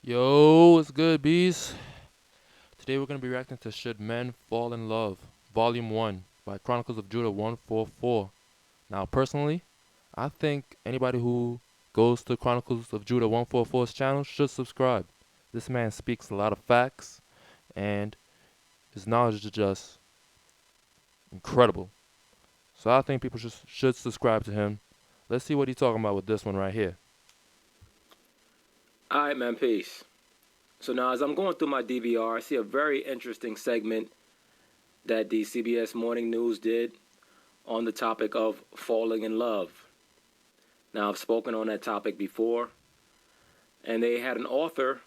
Yo, what's good, bees? Today we're going to be reacting to Should Men Fall in Love, Volume 1 by Chronicles of Judah 144. Now, personally, I think anybody who goes to Chronicles of Judah 144's channel should subscribe. This man speaks a lot of facts, and his knowledge is just incredible. So I think people should subscribe to him. Let's see what he's talking about with this one right here. All right, man, peace. So now as I'm going through my DVR, I see a very interesting segment that the CBS Morning News did on the topic of falling in love. Now, I've spoken on that topic before, and they had an author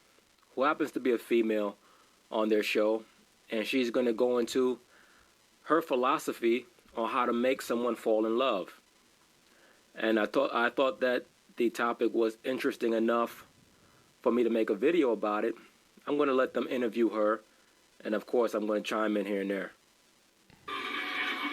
who happens to be a female on their show, and she's going to go into her philosophy on how to make someone fall in love. And I thought that the topic was interesting enough for me to make a video about it. I'm going to let them interview her, and of course, I'm going to chime in here and there.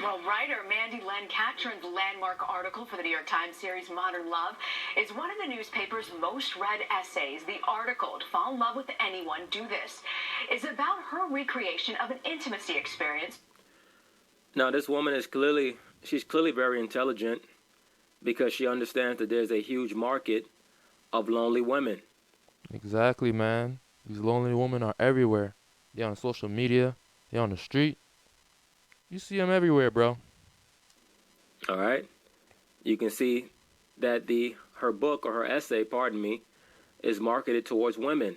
Well, writer Mandy Len Catron's landmark article for the New York Times series Modern Love is one of the newspaper's most read essays. The article, To Fall in Love with Anyone, Do This, is about her recreation of an intimacy experience. Now, this woman is clearly very intelligent because she understands that there's a huge market of lonely women. Exactly, man. These lonely women are everywhere. They're on social media, they're on the street. You see them everywhere, bro. All right? You can see that her book or her essay, pardon me, is marketed towards women.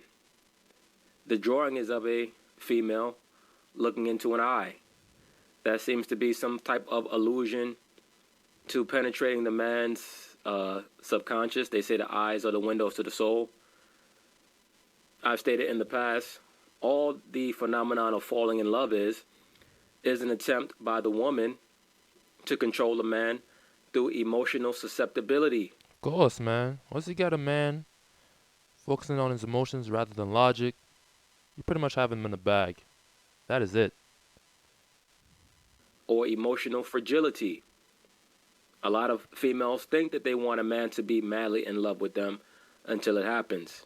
The drawing is of a female looking into an eye. That seems to be some type of allusion to penetrating the man's subconscious. They say the eyes are the windows to the soul. I've stated in the past, all the phenomenon of falling in love is an attempt by the woman to control the man through emotional susceptibility. Of course, man. Once you got a man focusing on his emotions rather than logic, you pretty much have him in the bag. That is it. Or emotional fragility. A lot of females think that they want a man to be madly in love with them until it happens.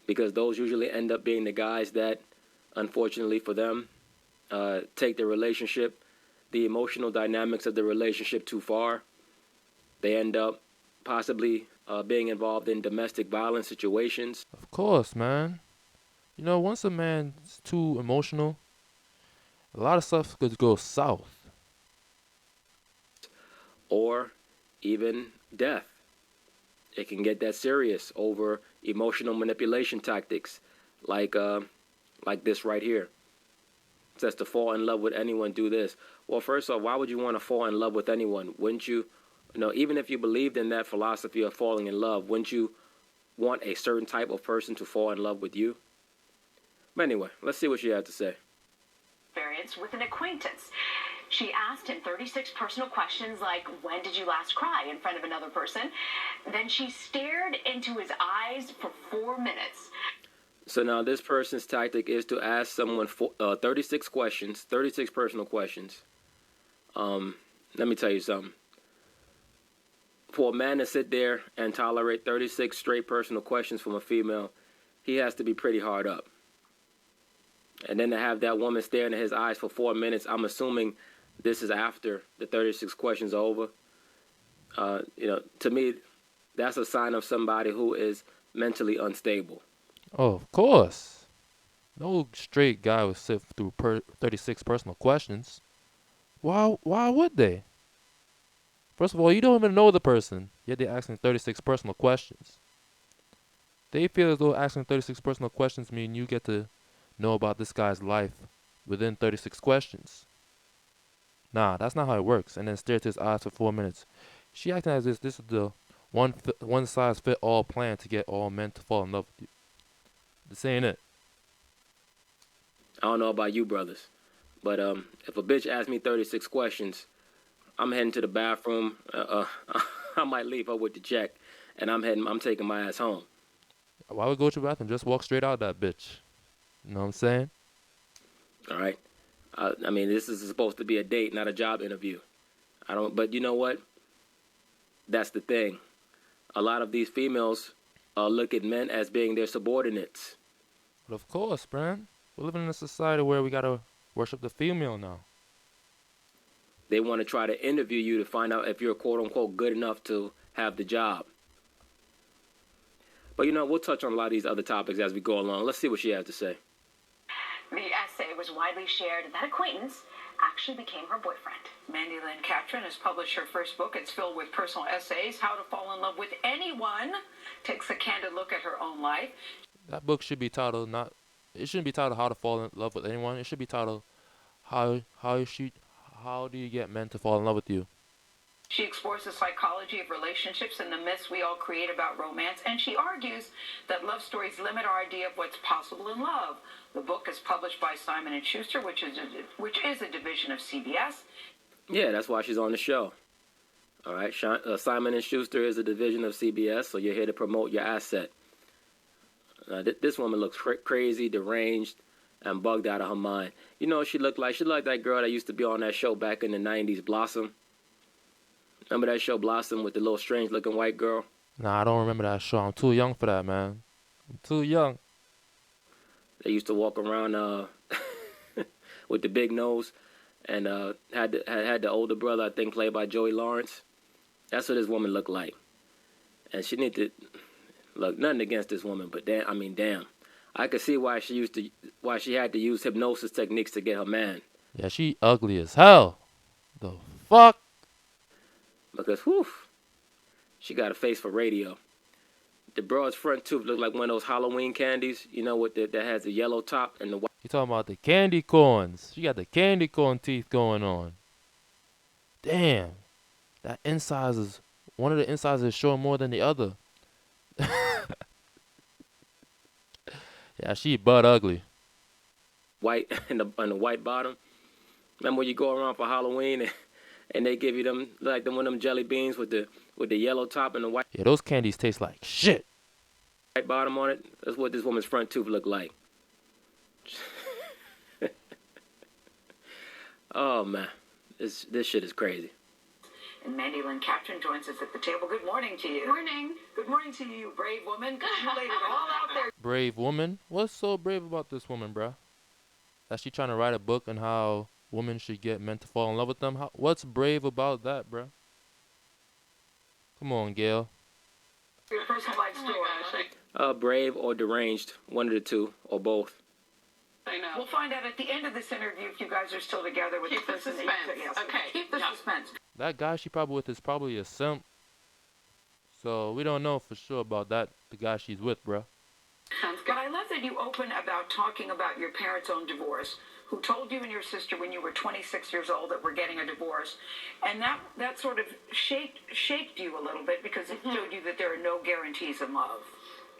Because those usually end up being the guys that, unfortunately for them, take the relationship, the emotional dynamics of the relationship too far. They end up possibly being involved in domestic violence situations. Of course, man. You know, once a man's too emotional, a lot of stuff could go south. Or even death. It can get that serious over emotional manipulation tactics like this right here. It says to fall in love with anyone, do this. Well, first off, why would you want to fall in love with anyone? Wouldn't you, even if you believed in that philosophy of falling in love, wouldn't you want a certain type of person to fall in love with you? But anyway, let's see what she had to say. Experience with an acquaintance. She asked him 36 personal questions like, when did you last cry in front of another person? Then she stared into his eyes for 4 minutes. So now this person's tactic is to ask someone 36 questions, 36 personal questions. Let me tell you something. For a man to sit there and tolerate 36 straight personal questions from a female, he has to be pretty hard up. And then to have that woman staring at his eyes for 4 minutes, I'm assuming this is after the 36 questions are over. To me, that's a sign of somebody who is mentally unstable. Oh, of course. No straight guy would sit through 36 personal questions. Why would they? First of all, you don't even know the person, yet they're asking 36 personal questions. They feel as though asking 36 personal questions mean you get to know about this guy's life within 36 questions. Nah, that's not how it works. And then stare to his eyes for 4 minutes. She acting as if this is the one size fit all plan to get all men to fall in love with you. This ain't it. I don't know about you brothers, but if a bitch asks me 36 questions, I'm heading to the bathroom. I might leave her with the check, and I'm taking my ass home. Why would go to the bathroom? Just walk straight out that bitch. You know what I'm saying? All right. I mean, this is supposed to be a date, not a job interview. But you know what? That's the thing. A lot of these females look at men as being their subordinates. But of course, man. We're living in a society where we gotta worship the female now. They want to try to interview you to find out if you're quote unquote good enough to have the job. But we'll touch on a lot of these other topics as we go along. Let's see what she has to say. The essay was widely shared, and that acquaintance actually became her boyfriend. Mandy Lynn Catron has published her first book. It's filled with personal essays. How to Fall in Love with Anyone takes a candid look at her own life. That book should be titled not. It shouldn't be titled "How to Fall in Love with Anyone." It should be titled "How do you get men to fall in love with you?" She explores the psychology of relationships and the myths we all create about romance, and she argues that love stories limit our idea of what's possible in love. The book is published by Simon & Schuster, which is a division of CBS. Yeah, that's why she's on the show. All right, Simon & Schuster is a division of CBS, so you're here to promote your asset. This woman looks crazy, deranged, and bugged out of her mind. You know what she looked like? She looked like that girl that used to be on that show back in the 90s, Blossom. Remember that show, Blossom, with the little strange-looking white girl? Nah, I don't remember that show. I'm too young for that, man. I'm too young. They used to walk around with the big nose, and had the older brother, I think, played by Joey Lawrence. That's what this woman looked like. And she need to look, nothing against this woman, but damn. I could see why she had to use hypnosis techniques to get her man. Yeah, she ugly as hell. The fuck? Because, whew, she got a face for radio. The broad's front tooth looked like one of those Halloween candies, that has a yellow top and the white. You talking about the candy corns? She got the candy corn teeth going on. Damn, that incisors. One of the incisors is showing more than the other. Yeah, she butt ugly. White and the white bottom. Remember when you go around for Halloween and they give you them like one of them jelly beans with the yellow top and the white. Yeah, those candies taste like shit. White bottom on it. That's what this woman's front tooth looked like. Oh man, this shit is crazy. And Mandy Lynn Catron joins us at the table. Good morning to you. Morning. Good morning to you, brave woman. You laid it all out there. Brave woman? What's so brave about this woman, bruh? That she trying to write a book on how women should get men to fall in love with them? What's brave about that, bruh? Come on, Gail. Your personal life story. Brave or deranged, one of the two, or both. I know. We'll find out at the end of this interview if you guys are still together with Keep the the person. suspense. Yes. Okay. Keep the suspense. That guy she probably with is probably a simp. So we don't know for sure about that, the guy she's with, bruh. Sounds good. But I love that you open about talking about your parents' own divorce, who told you and your sister when you were 26 years old that we're getting a divorce. And that sort of shaped you a little bit because it showed you that there are no guarantees in love.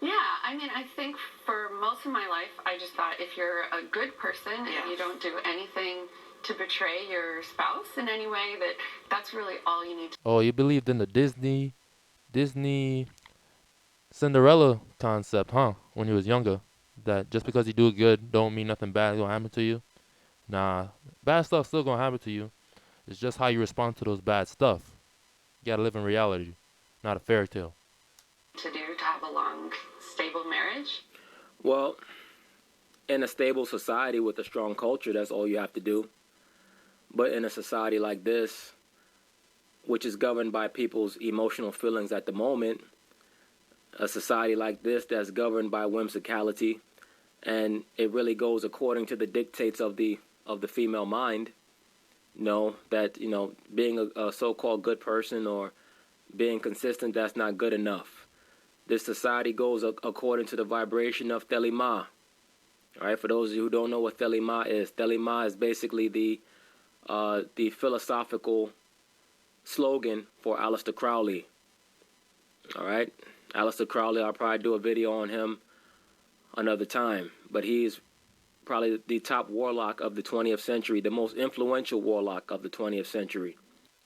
Yeah, I mean, I think for most of my life, I just thought if you're a good person and you don't do anything to betray your spouse in any way, that's really all you need to. Oh, you believed in the Disney Cinderella concept, huh? When you was younger, that just because you do good, don't mean nothing bad is gonna happen to you. Nah, bad stuff still gonna happen to you. It's just how you respond to those bad stuff. You gotta live in reality, not a fairy tale. To do to have a long, stable marriage? Well, in a stable society with a strong culture, that's all you have to do. But in a society like this, which is governed by people's emotional feelings at the moment, a society like this that's governed by whimsicality, and it really goes according to the dictates of the female mind, that being a so-called good person or being consistent, that's not good enough. This society goes according to the vibration of Thelema. All right, for those of you who don't know what Thelema is basically the philosophical slogan for Aleister Crowley. All right, Aleister Crowley, I'll probably do a video on him another time, but he's probably the top warlock of the 20th century, the most influential warlock of the 20th century.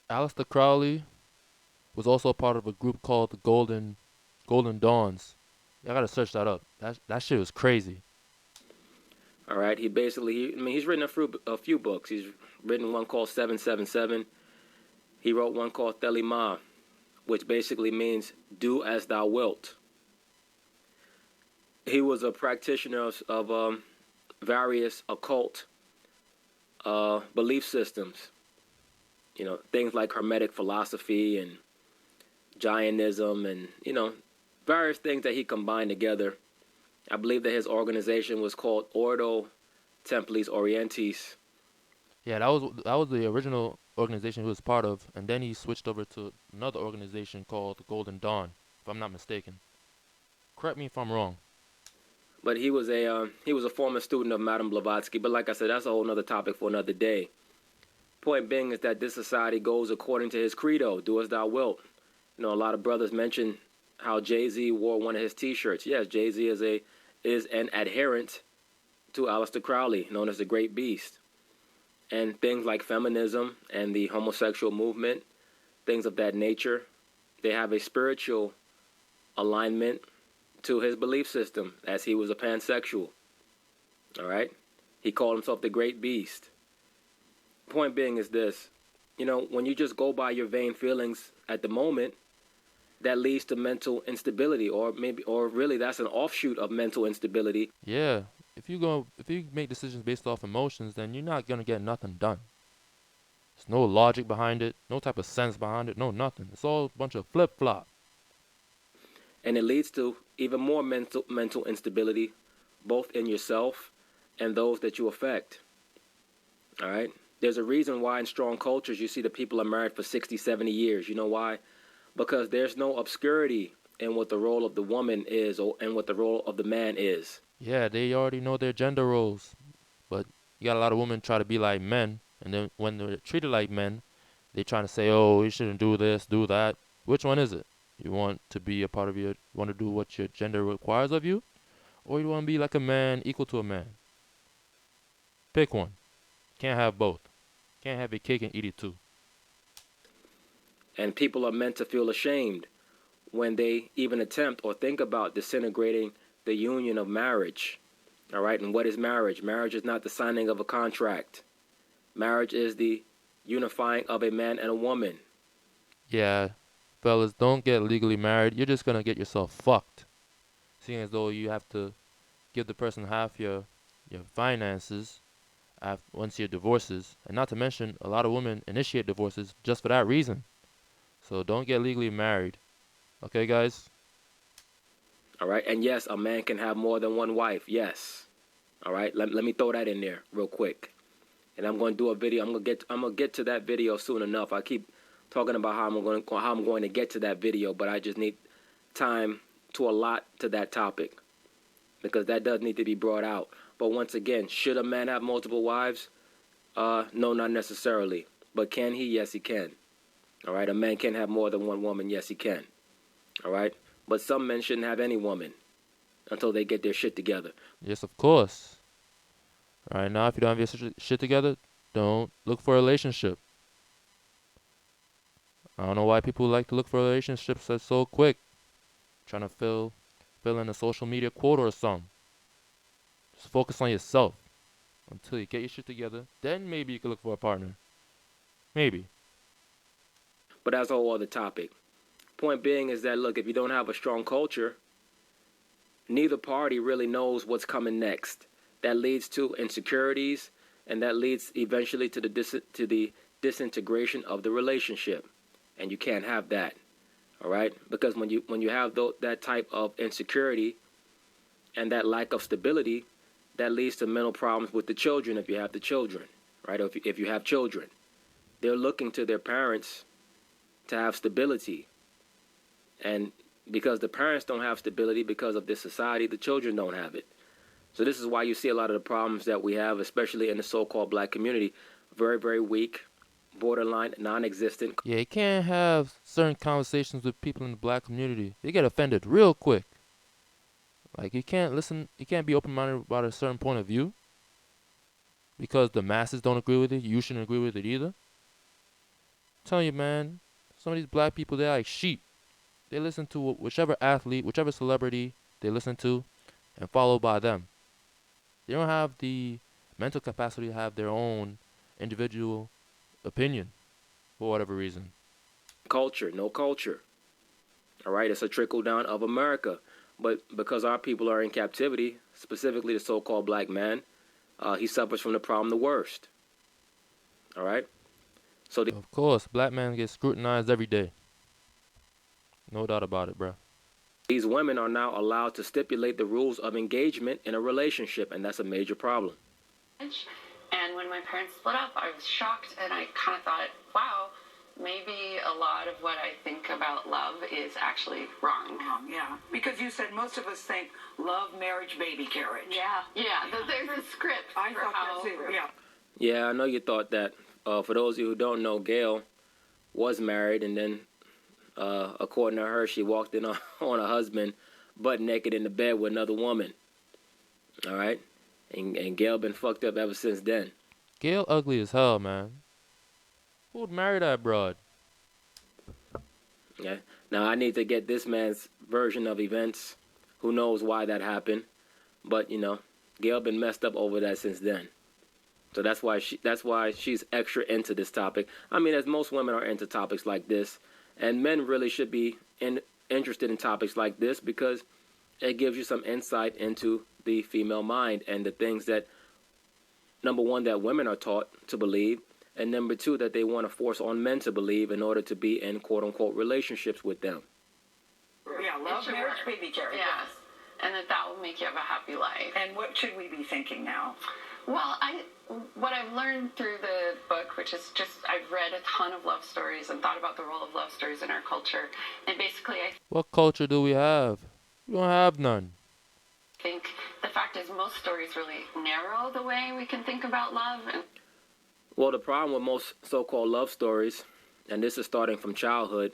Aleister Crowley was also part of a group called the Golden Dawns. I gotta search that up. That shit was crazy. All right, he's written a few books. He's written one called 777. He wrote one called Thelema, which basically means "do as thou wilt." He was a practitioner of various occult belief systems. You know, things like Hermetic philosophy and Jainism and, you know, various things that he combined together. I believe that his organization was called Ordo Templis Orientis. Yeah, that was the original organization he was part of, and then he switched over to another organization called Golden Dawn, if I'm not mistaken. Correct me if I'm wrong. But he was a former student of Madame Blavatsky. But like I said, that's a whole other topic for another day. Point being is that this society goes according to his credo, do as thou wilt. You know, a lot of brothers mention how Jay-Z wore one of his T-shirts. Yes, Jay-Z is an adherent to Aleister Crowley, known as the Great Beast. And things like feminism and the homosexual movement, things of that nature, they have a spiritual alignment to his belief system, as he was a pansexual. All right? He called himself the Great Beast. Point being is this, you know, when you just go by your vain feelings at the moment, that leads to mental instability, or really that's an offshoot of mental instability. Yeah, if you make decisions based off emotions, then you're not gonna get nothing done. There's no logic behind it, no type of sense behind it, no nothing. It's all a bunch of flip flop. And it leads to even more mental instability, both in yourself and those that you affect. All right? There's a reason why in strong cultures you see the people are married for 60, 70 years. You know why? Because there's no obscurity in what the role of the woman is and what the role of the man is. Yeah, they already know their gender roles, but you got a lot of women try to be like men, and then when they're treated like men, they trying to say, "Oh, you shouldn't do this, do that." Which one is it? You want to be a part of want to do what your gender requires of you, or you want to be like a man, equal to a man? Pick one. Can't have both. Can't have your cake and eat it too. And people are meant to feel ashamed when they even attempt or think about disintegrating the union of marriage. All right, and what is marriage? Marriage is not the signing of a contract. Marriage is the unifying of a man and a woman. Yeah, fellas, don't get legally married. You're just gonna get yourself fucked. Seeing as though you have to give the person half your finances once your divorces, and not to mention a lot of women initiate divorces just for that reason. So don't get legally married. Okay, guys? All right, and yes, a man can have more than one wife. Yes. All right, let me throw that in there real quick. And I'm going to do a video. I'm gonna get to that video soon enough. I keep talking about how I'm going to get to that video, but I just need time to allot to that topic because that does need to be brought out. But once again, should a man have multiple wives? No, not necessarily. But can he? Yes, he can. All right, a man can have more than one woman. Yes, he can. All right, but some men shouldn't have any woman until they get their shit together. Yes, of course. Right now, if you don't have your shit together, don't look for a relationship. I don't know why people like to look for relationships that's so quick. Trying to fill in a social media quota or something. Just focus on yourself until you get your shit together. Then maybe you can look for a partner. Maybe. But that's a whole other topic. Point being is that, look, if you don't have a strong culture, neither party really knows what's coming next. That leads to insecurities, and that leads eventually to the disintegration of the relationship. And you can't have that. All right? Because when you have that type of insecurity and that lack of stability, that leads to mental problems with the children if you have the children, right? Or if you have children. They're looking to their parents to have stability. And because the parents don't have stability because of this society, the children don't have it. So this is why you see a lot of the problems that we have, especially in the so-called black community, very, very weak, borderline, non-existent. Yeah, you can't have certain conversations with people in the black community. They get offended real quick. Like, you can't be open-minded about a certain point of view because the masses don't agree with it. You shouldn't agree with it either. I'm telling you, man, some of these black people, they're like sheep. They listen to whichever athlete, whichever celebrity they listen to and follow by them. They don't have the mental capacity to have their own individual opinion for whatever reason. Culture, no culture. All right, it's a trickle down of America. but because our people are in captivity, specifically the so-called black man, he suffers from the problem the worst. All right? So Of course, black man gets scrutinized every day. No doubt about it, bro. these women are now allowed to stipulate the rules of engagement in a relationship, and that's a major problem. And when my parents split up, I was shocked, and I kind of thought, wow, maybe a lot of what I think about love is actually wrong. Yeah, because you said most of us think love, marriage, baby carriage. Yeah, there's a script I for thought how. that too. Yeah. Yeah, I know you thought that. For those of you who don't know, Gail was married, and then, according to her, she walked in on her husband butt naked in the bed with another woman. All right? And Gail been fucked up ever since then. Gail ugly as hell, man. Who would marry that broad? Yeah. Now, I need to get this man's version of events. Who knows why that happened. But, Gail been messed up over that since then. So that's why she's extra into this topic. I mean, as most women are into topics like this, and men really should be interested in topics like this because it gives you some insight into the female mind and the things that, number one, that women are taught to believe, and number two, that they want to force on men to believe in order to be in quote-unquote relationships with them. Yeah, love, should marriage, work. baby carriage. Yes. And that will make you have a happy life. And what should we be thinking now? Well, what I've learned through the book, which is just I've read a ton of love stories and thought about the role of love stories in our culture, and basically What culture do we have? We don't have none. think the fact is most stories really narrow the way we can think about love. And Well, the problem with most so-called love stories, and this is starting from childhood,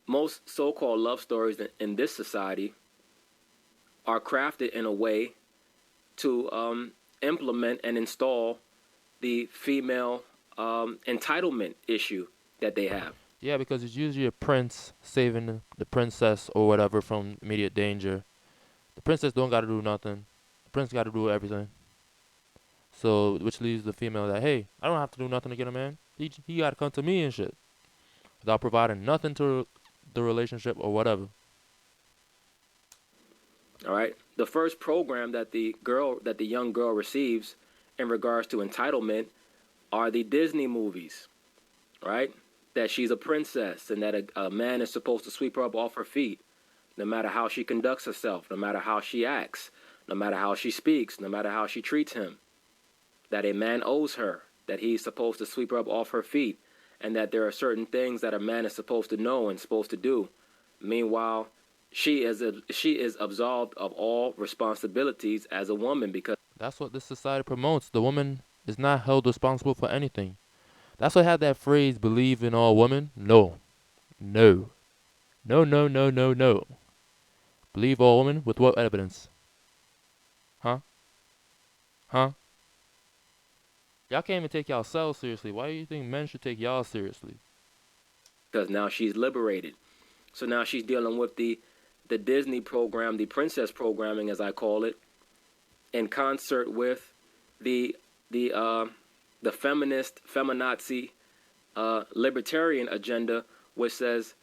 most so-called love stories in this society are crafted in a way to implement and install the female entitlement issue that they have. Yeah, because it's usually a prince saving the princess or whatever from immediate danger. The princess don't got to do nothing. The prince got to do everything. So, which leaves the female that, hey, I don't have to do nothing to get a man. He got to come to me and shit. Without providing nothing to the relationship or whatever. All right. The first program that the young girl receives in regards to entitlement are the Disney movies, right? That she's a princess and that a man is supposed to sweep her up off her feet, no matter how she conducts herself, no matter how she acts, no matter how she speaks, no matter how she treats him. That a man owes her, that he's supposed to sweep her up off her feet, and that there are certain things that a man is supposed to know and supposed to do. Meanwhile, she is absolved of all responsibilities as a woman because That's what this society promotes. The woman is not held responsible for anything. That's why I had that phrase, believe in all women. No. No. No, no, no, no, no. Believe all women with what evidence? Huh? Huh? Y'all can't even take y'allselves seriously. Why do you think men should take y'all seriously? now she's liberated. So now she's dealing with the Disney program, the princess programming, as I call it, in concert with the feminist, feminazi, libertarian agenda, which says,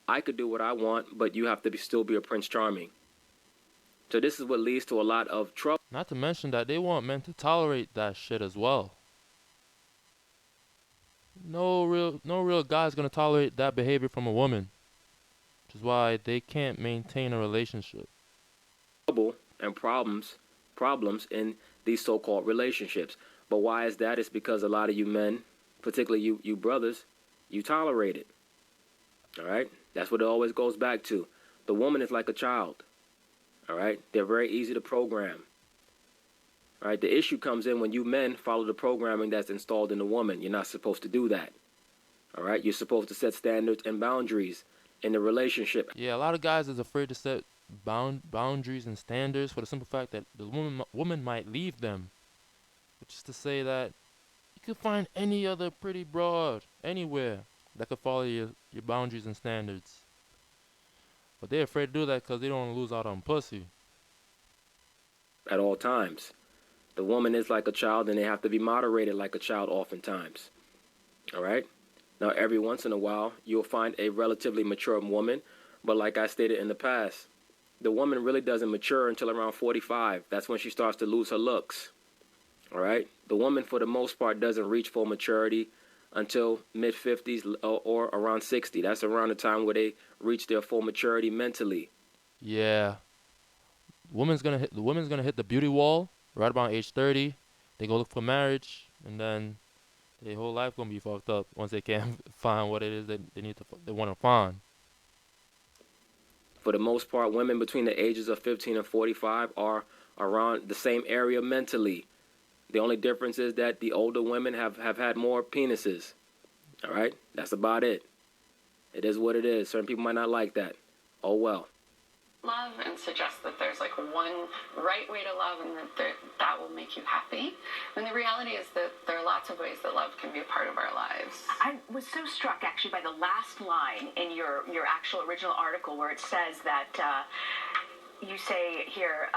I could do what I want, but you have to still be a Prince Charming. So this is what leads to a lot of trouble. Not to mention that they want men to tolerate that shit as well. No real guy's gonna tolerate that behavior from a woman. Which is why they can't maintain a relationship. Trouble and problems in these so-called relationships. But why is that? It's because a lot of you men, particularly you brothers, you tolerate it. All right? That's what it always goes back to. The woman is like a child. All right? They're very easy to program. All right? The issue comes in when you men follow the programming that's installed in the woman. You're not supposed to do that. All right? You're supposed to set standards and boundaries in the relationship. Yeah, a lot of guys is afraid to set boundaries and standards for the simple fact that the woman might leave them. Which is to say that you could find any other pretty broad anywhere that could follow your boundaries and standards. But they're afraid to do that because they don't want to lose out on pussy. At all times. The woman is like a child and they have to be moderated like a child oftentimes. All right? Now, every once in a while, you'll find a relatively mature woman, but like I stated in the past, the woman really doesn't mature until around 45. That's when she starts to lose her looks. All right? The woman, for the most part, doesn't reach full maturity until mid-50s or around 60. That's around the time where they reach their full maturity mentally. Yeah. The woman's gonna hit the beauty wall right about age 30. They go look for marriage, and then their whole life gonna be fucked up once they can't find what it is that they want to find. For the most part, women between the ages of 15 and 45 are around the same area mentally. The only difference is that the older women have had more penises. All right? That's about it. It is what it is. Certain people might not like that. Oh, well. Love and suggest that there's like one right way to love and that will make you happy. And the reality is that there are lots of ways that love can be a part of our lives. I was so struck actually by the last line in your actual original article where it says that you say here,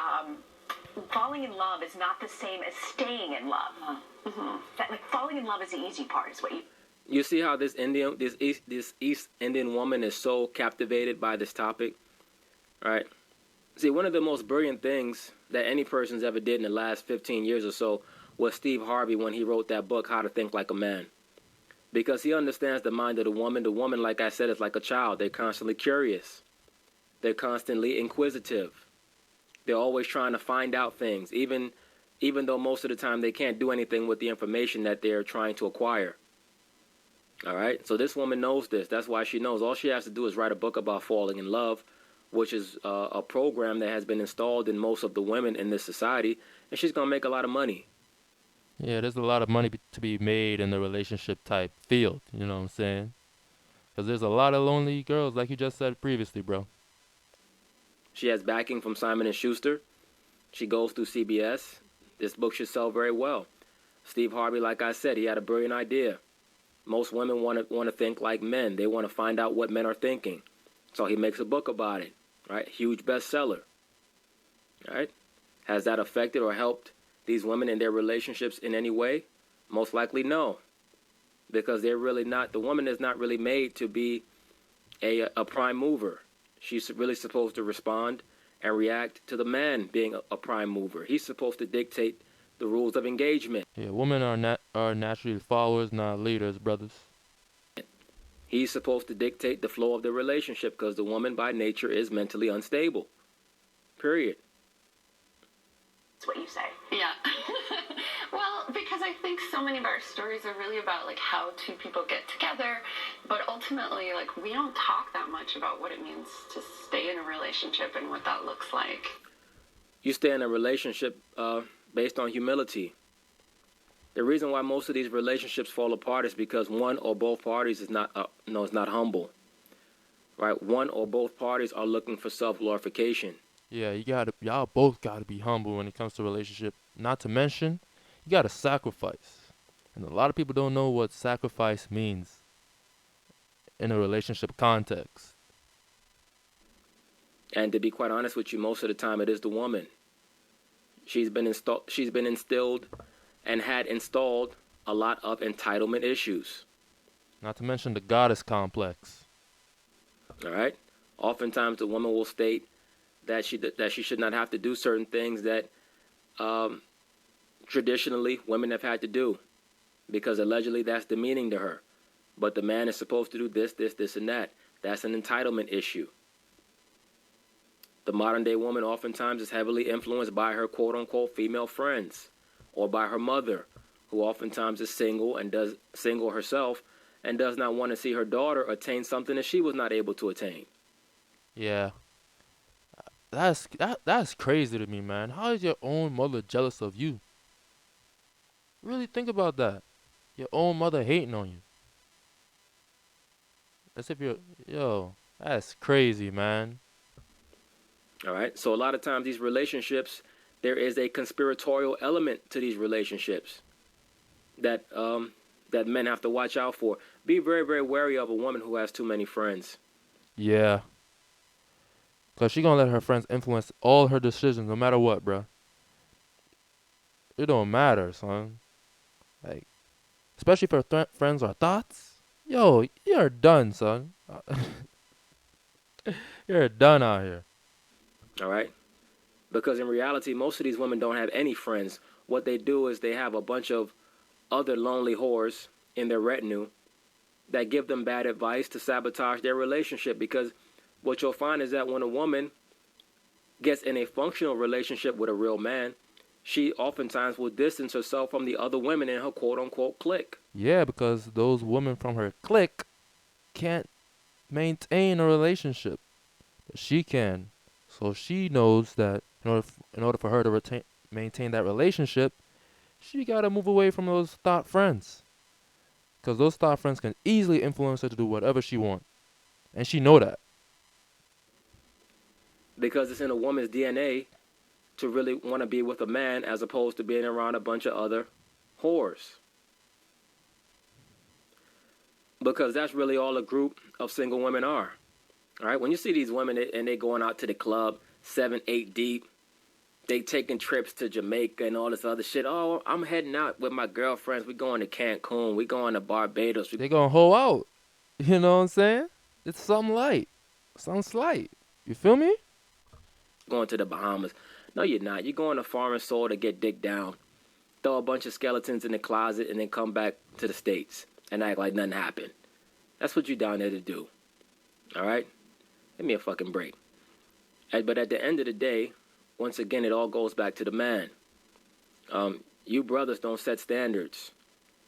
falling in love is not the same as staying in love. Mm-hmm. That like falling in love is the easy part, is what you. You see how this East Indian woman is so captivated by this topic, right? See, one of the most brilliant things that any person's ever did in the last 15 years or so was Steve Harvey when he wrote that book, How to Think Like a Man. Because he understands the mind of the woman. The woman, like I said, is like a child. They're constantly curious. They're constantly inquisitive. They're always trying to find out things, even though most of the time they can't do anything with the information that they're trying to acquire. All right? So this woman knows this. That's why she knows. All she has to do is write a book about falling in love, which is a program that has been installed in most of the women in this society, and she's going to make a lot of money. Yeah, there's a lot of money to be made in the relationship type field, you know what I'm saying? Because there's a lot of lonely girls, like you just said previously, bro. She has backing from Simon & Schuster. She goes through CBS. This book should sell very well. Steve Harvey, like I said, he had a brilliant idea. Most women want to think like men. They want to find out what men are thinking. So he makes a book about it, right? Huge bestseller, right? Has that affected or helped these women in their relationships in any way? Most likely no, because they're really not. The woman is not really made to be a prime mover. She's really supposed to respond and react to the man being a prime mover. He's supposed to dictate the rules of engagement. Yeah, women are naturally followers, not leaders, brothers. He's supposed to dictate the flow of the relationship because the woman by nature is mentally unstable. Period. That's what you say. Yeah. Well, because I think so many of our stories are really about like how two people get together, but ultimately like we don't talk that much about what it means to stay in a relationship and what that looks like. You stay in a relationship based on humility. The reason why most of these relationships fall apart is because one or both parties is not humble. Right? One or both parties are looking for self-glorification. Yeah, y'all both gotta be humble when it comes to relationship. Not to mention, you gotta sacrifice. And a lot of people don't know what sacrifice means in a relationship context. And to be quite honest with you, most of the time it is the woman. She's been instilled and had installed a lot of entitlement issues. Not to mention the goddess complex. All right? Oftentimes the woman will state that she should not have to do certain things that traditionally women have had to do because allegedly that's demeaning to her. But the man is supposed to do this, and that. That's an entitlement issue. The modern day woman oftentimes is heavily influenced by her quote-unquote female friends or by her mother, who oftentimes is single herself and does not want to see her daughter attain something that she was not able to attain. Yeah. That's crazy to me, man. How is your own mother jealous of you? Really think about that. Your own mother hating on you. As if that's crazy, man. All right. So a lot of times these relationships, there is a conspiratorial element to these relationships that men have to watch out for. Be very, very wary of a woman who has too many friends. Yeah. Because she gonna let her friends influence all her decisions no matter what, bruh. It don't matter, son. Like, especially if her friends are thoughts. Yo, you're done, son. You're done out here. All right? Because in reality, most of these women don't have any friends. What they do is they have a bunch of other lonely whores in their retinue that give them bad advice to sabotage their relationship. Because what you'll find is that when a woman gets in a functional relationship with a real man, she oftentimes will distance herself from the other women in her quote-unquote clique. Yeah, because those women from her clique can't maintain a relationship. But she can. So she knows that in order for her to maintain that relationship, she got to move away from those thought friends. Because those thought friends can easily influence her to do whatever she wants. And she know that. Because it's in a woman's DNA to really want to be with a man as opposed to being around a bunch of other whores. Because that's really all a group of single women are. All right, when you see these women and they going out to the club 7, 8 deep, they taking trips to Jamaica and all this other shit. Oh, I'm heading out with my girlfriends. We going to Cancun. We going to Barbados. They gonna hoe out. You know what I'm saying? It's something light. Something slight. You feel me? Going to the Bahamas. No, you're not. You're going to foreign soil to get dick down. Throw a bunch of skeletons in the closet and then come back to the States and act like nothing happened. That's what you down there to do. All right? Give me a fucking break. But at the end of the day, once again, it all goes back to the man. You brothers don't set standards.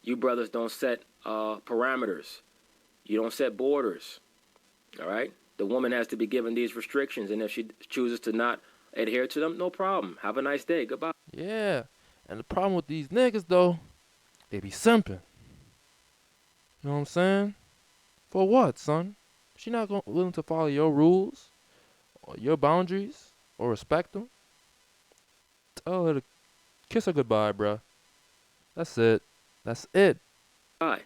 You brothers don't set parameters. You don't set borders. All right? The woman has to be given these restrictions, and if she chooses to not adhere to them, no problem. Have a nice day. Goodbye. Yeah. And the problem with these niggas, though, they be simping. You know what I'm saying? For what, son? She not willing to follow your rules or your boundaries or respect them. Tell her to kiss her goodbye, bruh. That's it. That's it. All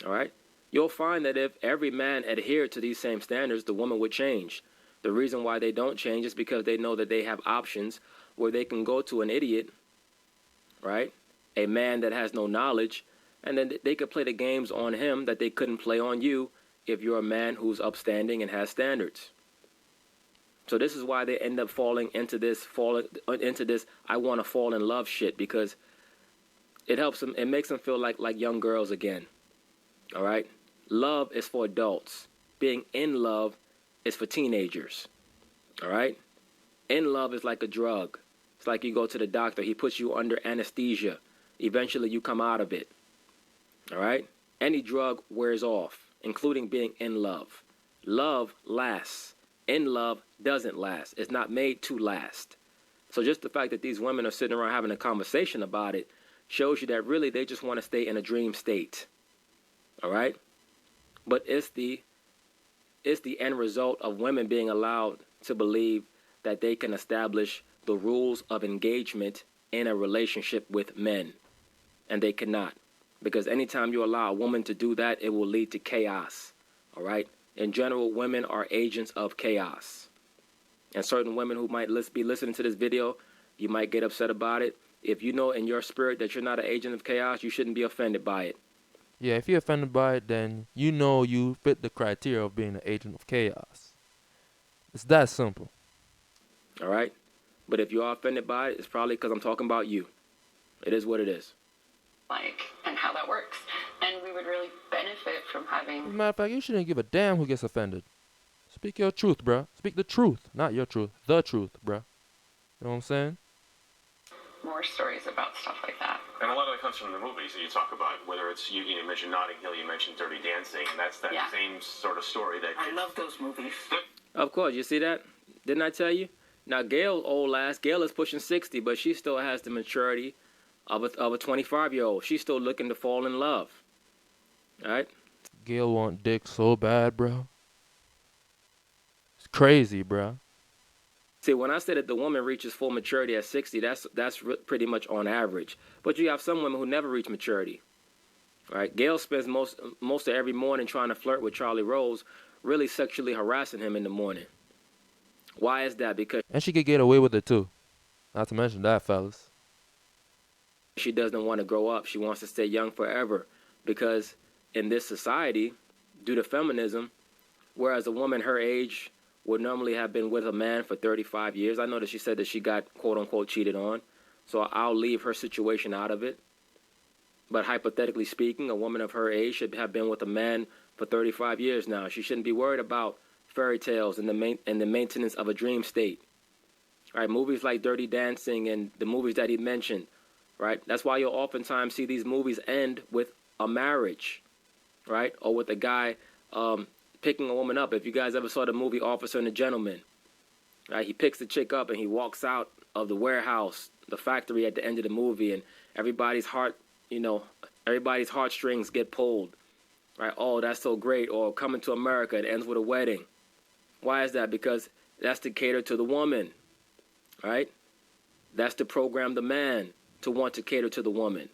right? You'll find that if every man adhered to these same standards, the woman would change. The reason why they don't change is because they know that they have options where they can go to an idiot, right? A man that has no knowledge, and then they could play the games on him that they couldn't play on you if you're a man who's upstanding and has standards. So this is why they end up falling into this I want to fall in love shit, because it helps them, it makes them feel like young girls again. All right? Love is for adults. Being in love is for teenagers. All right? In love is like a drug. It's like you go to the doctor, he puts you under anesthesia. Eventually you come out of it. All right? Any drug wears off, including being in love. Love lasts. In love doesn't last. It's not made to last. So just the fact that these women are sitting around having a conversation about it shows you that really they just want to stay in a dream state. All right? But it's the end result of women being allowed to believe that they can establish the rules of engagement in a relationship with men. And they cannot. Because anytime you allow a woman to do that, it will lead to chaos. All right? In general, women are agents of chaos. And certain women who might be listening to this video, you might get upset about it. If you know in your spirit that you're not an agent of chaos, you shouldn't be offended by it. Yeah, if you're offended by it, then you know you fit the criteria of being an agent of chaos. It's that simple. All right? But if you are offended by it, it's probably because I'm talking about you. It is what it is. And how that works. And we would really benefit from having... As a matter of fact, you shouldn't give a damn who gets offended. Speak your truth, bruh. Speak the truth. Not your truth. The truth, bruh. You know what I'm saying? more stories about stuff like that. And a lot of it comes from the movies that you talk about, whether it's, you mentioned Notting Hill, you mentioned Dirty Dancing, and that's that same sort of story that... I love those movies. Of course, you see that? Didn't I tell you? Now, Gail, old ass, Gail is pushing 60, but she still has the maturity of a 25-year-old. She's still looking to fall in love. All right? Gail want dick so bad, bro. It's crazy, bro. See, when I say that the woman reaches full maturity at 60, that's pretty much on average. But you have some women who never reach maturity. All right? Gail spends most of every morning trying to flirt with Charlie Rose, really sexually harassing him in the morning. Why is that? Because... And she could get away with it, too. Not to mention that, fellas. She doesn't want to grow up. She wants to stay young forever. Because in this society, due to feminism, whereas a woman her age would normally have been with a man for 35 years. I know that she said that she got quote-unquote cheated on, so I'll leave her situation out of it. But hypothetically speaking, a woman of her age should have been with a man for 35 years now. She shouldn't be worried about fairy tales and the maintenance of a dream state. Right? Movies like Dirty Dancing and the movies that he mentioned, right? That's why you'll oftentimes see these movies end with a marriage, right? Or with a guy picking a woman up. If you guys ever saw the movie Officer and a Gentleman, right? He picks the chick up and he walks out of the warehouse, the factory at the end of the movie, and everybody's heartstrings get pulled, right? Oh, that's so great. Or Coming to America, it ends with a wedding. Why is that? Because that's to cater to the woman, right? That's to program the man to want to cater to the woman.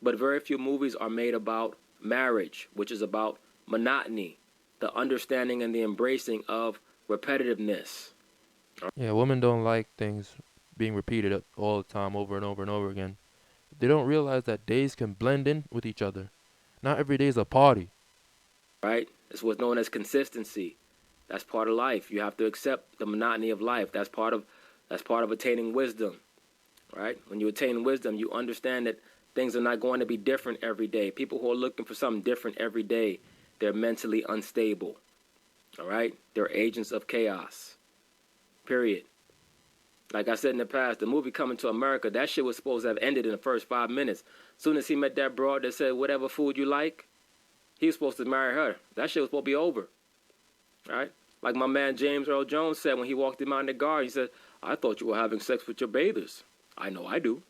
But very few movies are made about marriage, which is about monotony, the understanding and the embracing of repetitiveness. Yeah, women don't like things being repeated all the time, over and over and over again. They don't realize that days can blend in with each other. Not every day is a party. Right? It's what's known as consistency. That's part of life. You have to accept the monotony of life. That's part of attaining wisdom. Right? When you attain wisdom, you understand that things are not going to be different every day. People who are looking for something different every day, they're mentally unstable. All right? They're agents of chaos. Period. Like I said in the past, the movie Coming to America, that shit was supposed to have ended in the first 5 minutes. Soon as he met that broad that said, whatever food you like, he was supposed to marry her. That shit was supposed to be over. Right? Like my man James Earl Jones said when he walked him out in the garden, he said, I thought you were having sex with your bathers. I know I do.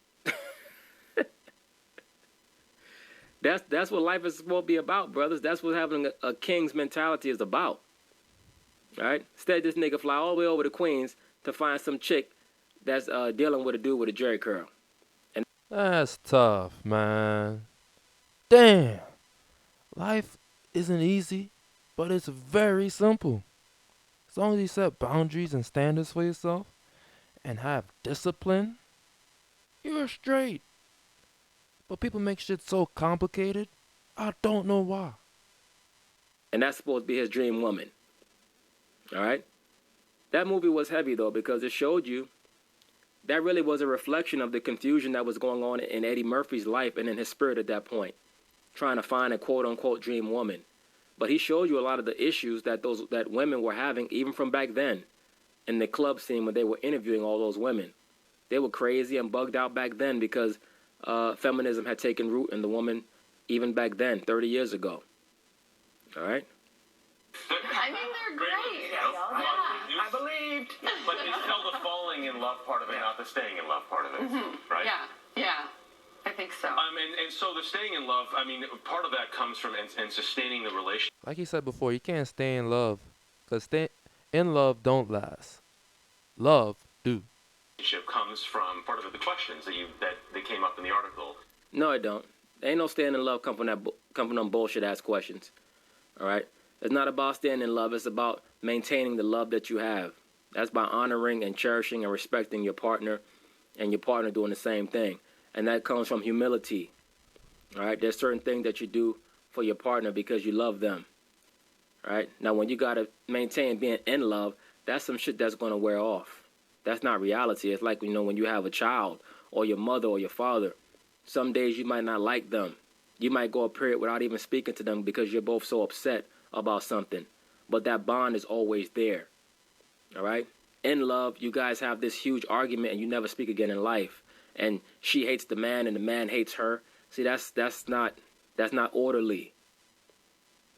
That's what life is supposed to be about, brothers. That's what having a king's mentality is about. Right? Instead, this nigga fly all the way over to Queens to find some chick that's dealing with a dude with a jerry curl. And That's tough, man. Damn. Life isn't easy, but it's very simple. As long as you set boundaries and standards for yourself and have discipline, you're straight. But people make shit so complicated, I don't know why. And that's supposed to be his dream woman. All right? That movie was heavy, though, because it showed you that really was a reflection of the confusion that was going on in Eddie Murphy's life and in his spirit at that point, trying to find a quote-unquote dream woman. But he showed you a lot of the issues that women were having, even from back then, in the club scene when they were interviewing all those women. They were crazy and bugged out back then because feminism had taken root in the woman even back then, 30 years ago. All right? I mean, they're great. I believed. But it's still the falling in love part of it, not the staying in love part of it, right? Yeah. I think so. And so the staying in love, I mean, part of that comes from and sustaining the relationship. Like he said before, you can't stay in love, because stay in love don't last. Love do. Comes from part of the questions that came up in the article. No, it don't. There ain't no staying in love come from them bullshit-ass questions. All right? It's not about staying in love. It's about maintaining the love that you have. That's by honoring and cherishing and respecting your partner and your partner doing the same thing. And that comes from humility. All right? There's certain things that you do for your partner because you love them. All right? Now, when you got to maintain being in love, that's some shit that's going to wear off. That's not reality. It's like, when you have a child or your mother or your father, some days you might not like them. You might go a period without even speaking to them because you're both so upset about something. But that bond is always there. All right? In love, you guys have this huge argument and you never speak again in life. And she hates the man and the man hates her. See, that's not orderly.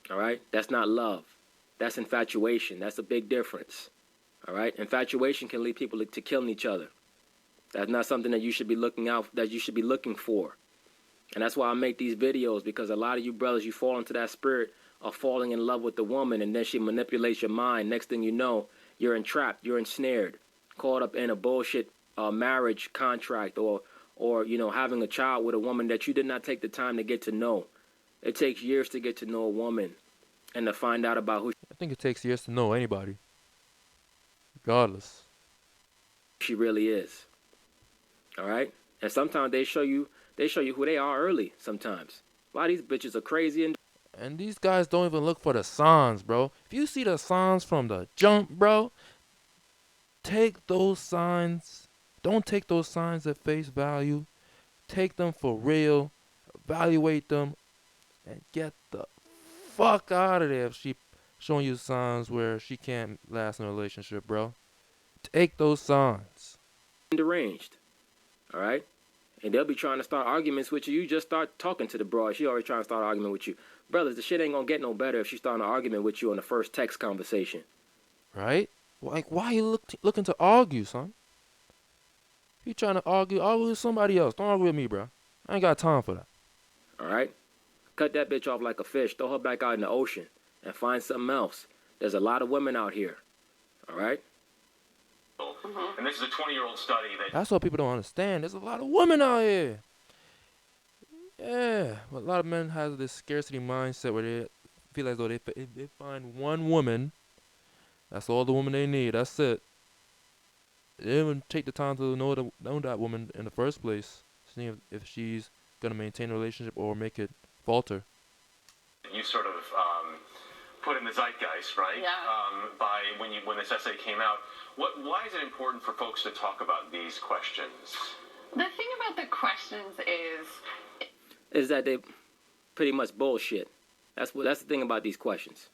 All right? That's not love. That's infatuation. That's a big difference. All right? Infatuation can lead people to killing each other. That's not something that you should be looking for. And that's why I make these videos, because a lot of you brothers, you fall into that spirit of falling in love with the woman, and then she manipulates your mind. Next thing you know, you're entrapped, you're ensnared, caught up in a bullshit marriage contract or having a child with a woman that you did not take the time to get to know. It takes years to get to know a woman and to find out about who I think it takes years to know anybody, regardless. she really is. All right? And sometimes they show you who they are early sometimes. A lot of these bitches are crazy. And these guys don't even look for the signs, bro. If you see the signs from the jump, bro, take those signs. Don't take those signs at face value. Take them for real. Evaluate them. And get the fuck out of there if she showing you signs where she can't last in a relationship, bro. Take those signs. Deranged. All right? And they'll be trying to start arguments with you. You just start talking to the broad. She already trying to start an argument with you. Brothers, the shit ain't gonna get no better if she start an argument with you on the first text conversation. Right? Like, why you looking to argue, son? You trying to argue with somebody else. Don't argue with me, bro. I ain't got time for that. All right? Cut that bitch off like a fish. Throw her back out in the ocean and find something else. There's a lot of women out here. All right? And this is a 20-year-old study that... That's what people don't understand. There's a lot of women out here. Yeah. But a lot of men have this scarcity mindset where they feel as though if they find one woman, that's all the woman they need. That's it. They didn't even take the time to know that woman in the first place. See if she's going to maintain a relationship or make it falter. You sort of put in the zeitgeist, right? Yeah. By when this essay came out. Why is it important for folks to talk about these questions? The thing about the questions is that they pretty much bullshit. That's the thing about these questions.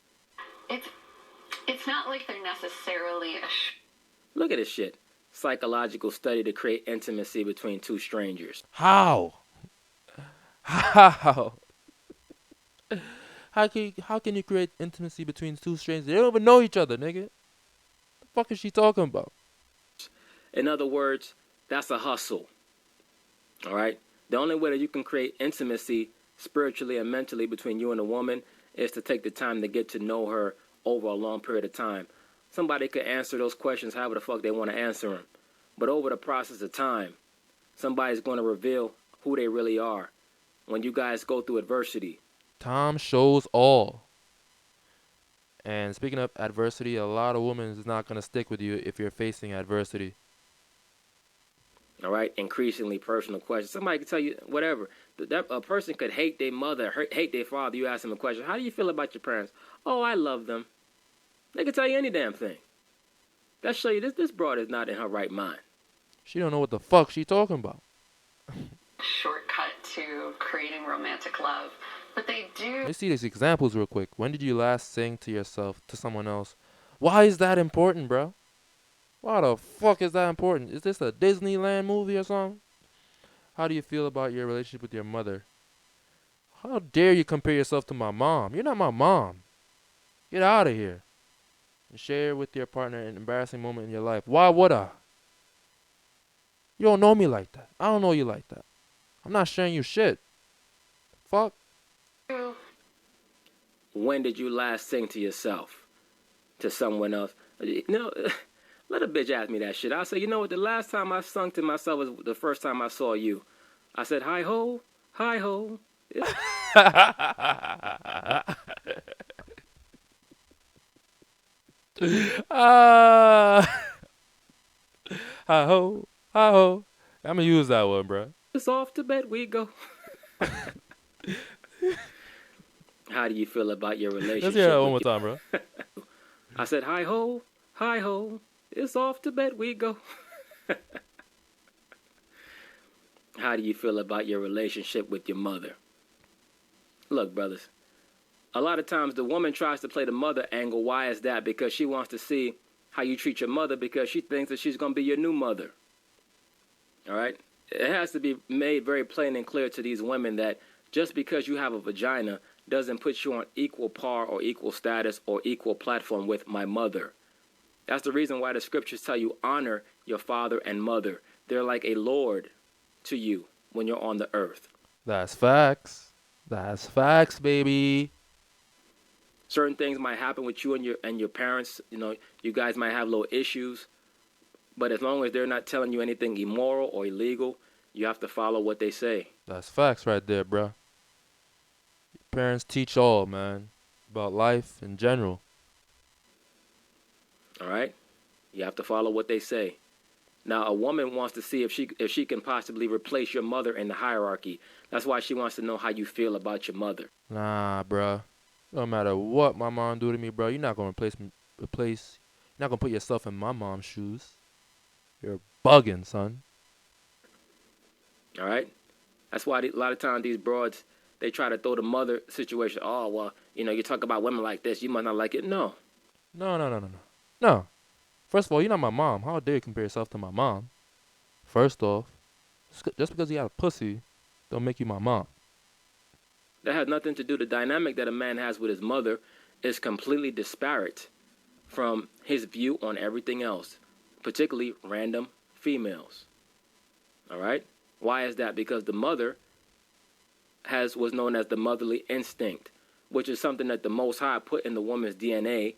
It's not like they're necessarily Look at this shit. Psychological study to create intimacy between two strangers. How? How can you create intimacy between two strangers? They don't even know each other, nigga. The fuck is she talking about? In other words, that's a hustle. All right? The only way that you can create intimacy spiritually and mentally between you and a woman is to take the time to get to know her over a long period of time. Somebody could answer those questions however the fuck they want to answer them. But over the process of time, somebody's going to reveal who they really are when you guys go through adversity. Time shows all. And speaking of adversity, a lot of women is not going to stick with you if you're facing adversity. All right? Increasingly personal questions. Somebody could tell you whatever. A person could hate their mother, hate their father. You ask them a question. How do you feel about your parents? Oh, I love them. They can tell you any damn thing. That show you this broad is not in her right mind. She don't know what the fuck she talking about. shortcut to creating romantic love. But they do. Let's see these examples real quick. When did you last sing to yourself, to someone else? Why is that important, bro? Why the fuck is that important? Is this a Disneyland movie or something? How do you feel about your relationship with your mother? How dare you compare yourself to my mom? You're not my mom. Get out of here. And share with your partner an embarrassing moment in your life. Why would I? You don't know me like that. I don't know you like that. I'm not sharing you shit. Fuck. When did you last sing to yourself? To someone else? You know, let a bitch ask me that shit. I'll say, you know what, the last time I sung to myself was the first time I saw you. I said, hi ho, hi ho. Hi ho, hi ho. I'm gonna use that one, bro. It's off to bed we go. How do you feel about your relationship? Let's hear that one more time, bro. I said, hi ho, it's off to bed we go. How do you feel about your relationship with your mother? Look, brothers, a lot of times the woman tries to play the mother angle. Why is that? Because she wants to see how you treat your mother because she thinks that she's going to be your new mother. All right? It has to be made very plain and clear to these women that just because you have a vagina doesn't put you on equal par or equal status or equal platform with my mother. That's the reason why the scriptures tell you honor your father and mother. They're like a lord to you when you're on the earth. That's facts. That's facts, baby. Certain things might happen with you and your parents. You know, you guys might have little issues. But as long as they're not telling you anything immoral or illegal, you have to follow what they say. That's facts right there, bro. Parents teach all, man, about life in general. All right? You have to follow what they say. Now, a woman wants to see if she can possibly replace your mother in the hierarchy. That's why she wants to know how you feel about your mother. Nah, bro. No matter what my mom do to me, bro, you're not gonna replace. You're not gonna put yourself in my mom's shoes. You're bugging, son. All right. That's why a lot of times these broads, they try to throw the mother situation. Oh, well, you talk about women like this. You might not like it. No. No, no, no, no, no. No. First of all, you're not my mom. How dare you compare yourself to my mom? First off, just because you got a pussy, don't make you my mom. That has nothing to do. The dynamic that a man has with his mother is completely disparate from his view on everything else, particularly random females. All right? Why is that? Because the mother was known as the motherly instinct, which is something that the Most High put in the woman's DNA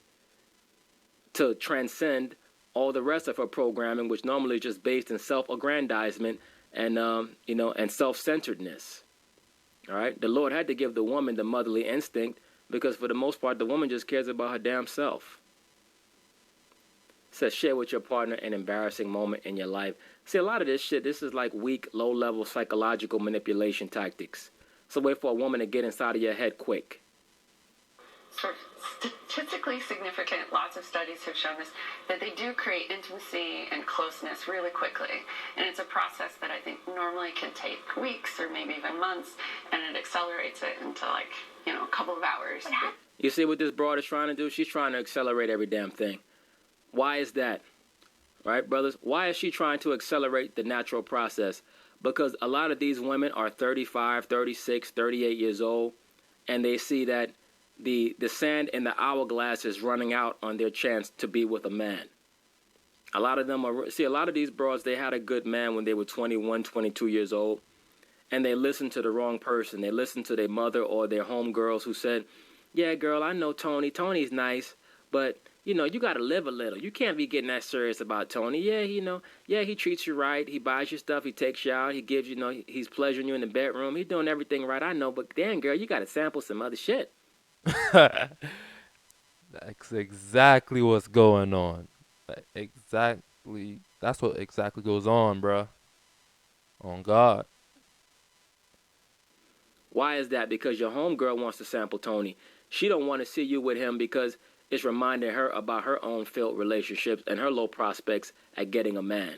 to transcend all the rest of her programming, which normally is just based in self-aggrandizement and and self-centeredness. All right, the Lord had to give the woman the motherly instinct because for the most part, the woman just cares about her damn self. It says share with your partner an embarrassing moment in your life. See, a lot of this shit, this is like weak, low-level psychological manipulation tactics. It's a way for a woman to get inside of your head quick. Sort of statistically significant, lots of studies have shown this, that they do create intimacy and closeness really quickly. And it's a process that I think normally can take weeks or maybe even months, and it accelerates it into a couple of hours. You see what this broad is trying to do? She's trying to accelerate every damn thing. Why is that? Right, brothers? Why is she trying to accelerate the natural process? Because a lot of these women are 35, 36, 38 years old, and they see that the sand in the hourglass is running out on their chance to be with a man. A lot of these broads, they had a good man when they were 21, 22 years old, and they listened to the wrong person. They listened to their mother or their homegirls who said, yeah, girl, I know Tony. Tony's nice, but, you got to live a little. You can't be getting that serious about Tony. Yeah, he treats you right. He buys you stuff. He takes you out. He gives you, he's pleasuring you in the bedroom. He's doing everything right. I know, but damn, girl, you got to sample some other shit. That's exactly what's going on. Exactly. That's what exactly goes on, bruh. On God. Why is that? Because your homegirl wants to sample Tony. She don't want to see you with him because it's reminding her about her own failed relationships and her low prospects at getting a man.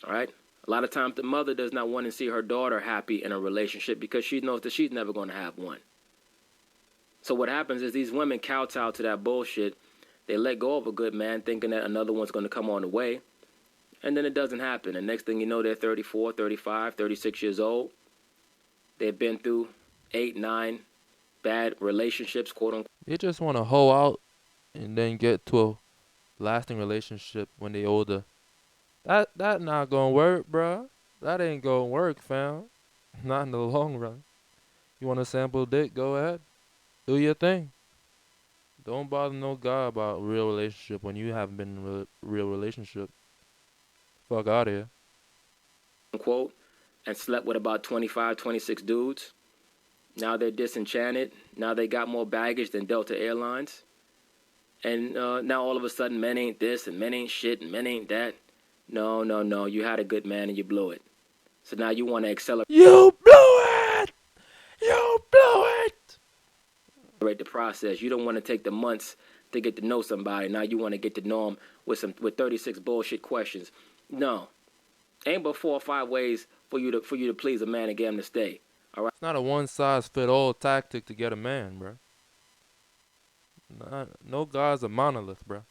All right? A lot of times the mother does not want to see her daughter happy in a relationship because she knows that she's never going to have one. So what happens is these women kowtow to that bullshit. They let go of a good man thinking that another one's going to come on the way. And then it doesn't happen. And next thing you know, they're 34, 35, 36 years old. They've been through 8, 9 bad relationships, quote unquote. They just want to hoe out and then get to a lasting relationship when they older. That not gonna work, bruh. That ain't gonna work, fam. Not in the long run. You want to sample dick? Go ahead. Do your thing. Don't bother no guy about real relationship when you haven't been in a real relationship. Fuck out of here. Quote, and slept with about 25, 26 dudes. Now they're disenchanted. Now they got more baggage than Delta Airlines. And now all of a sudden men ain't this and men ain't shit and men ain't that. No. You had a good man and you blew it. So now you want to accelerate. You blew it! You blew it! The process. You don't want to take the months to get to know somebody. Now you want to get to know them with 36 bullshit questions. No, ain't but 4 or 5 ways for you to please a man and get him to stay. All right. It's not a one-size-fit-all tactic to get a man, bro. No guy's a monolith, bro.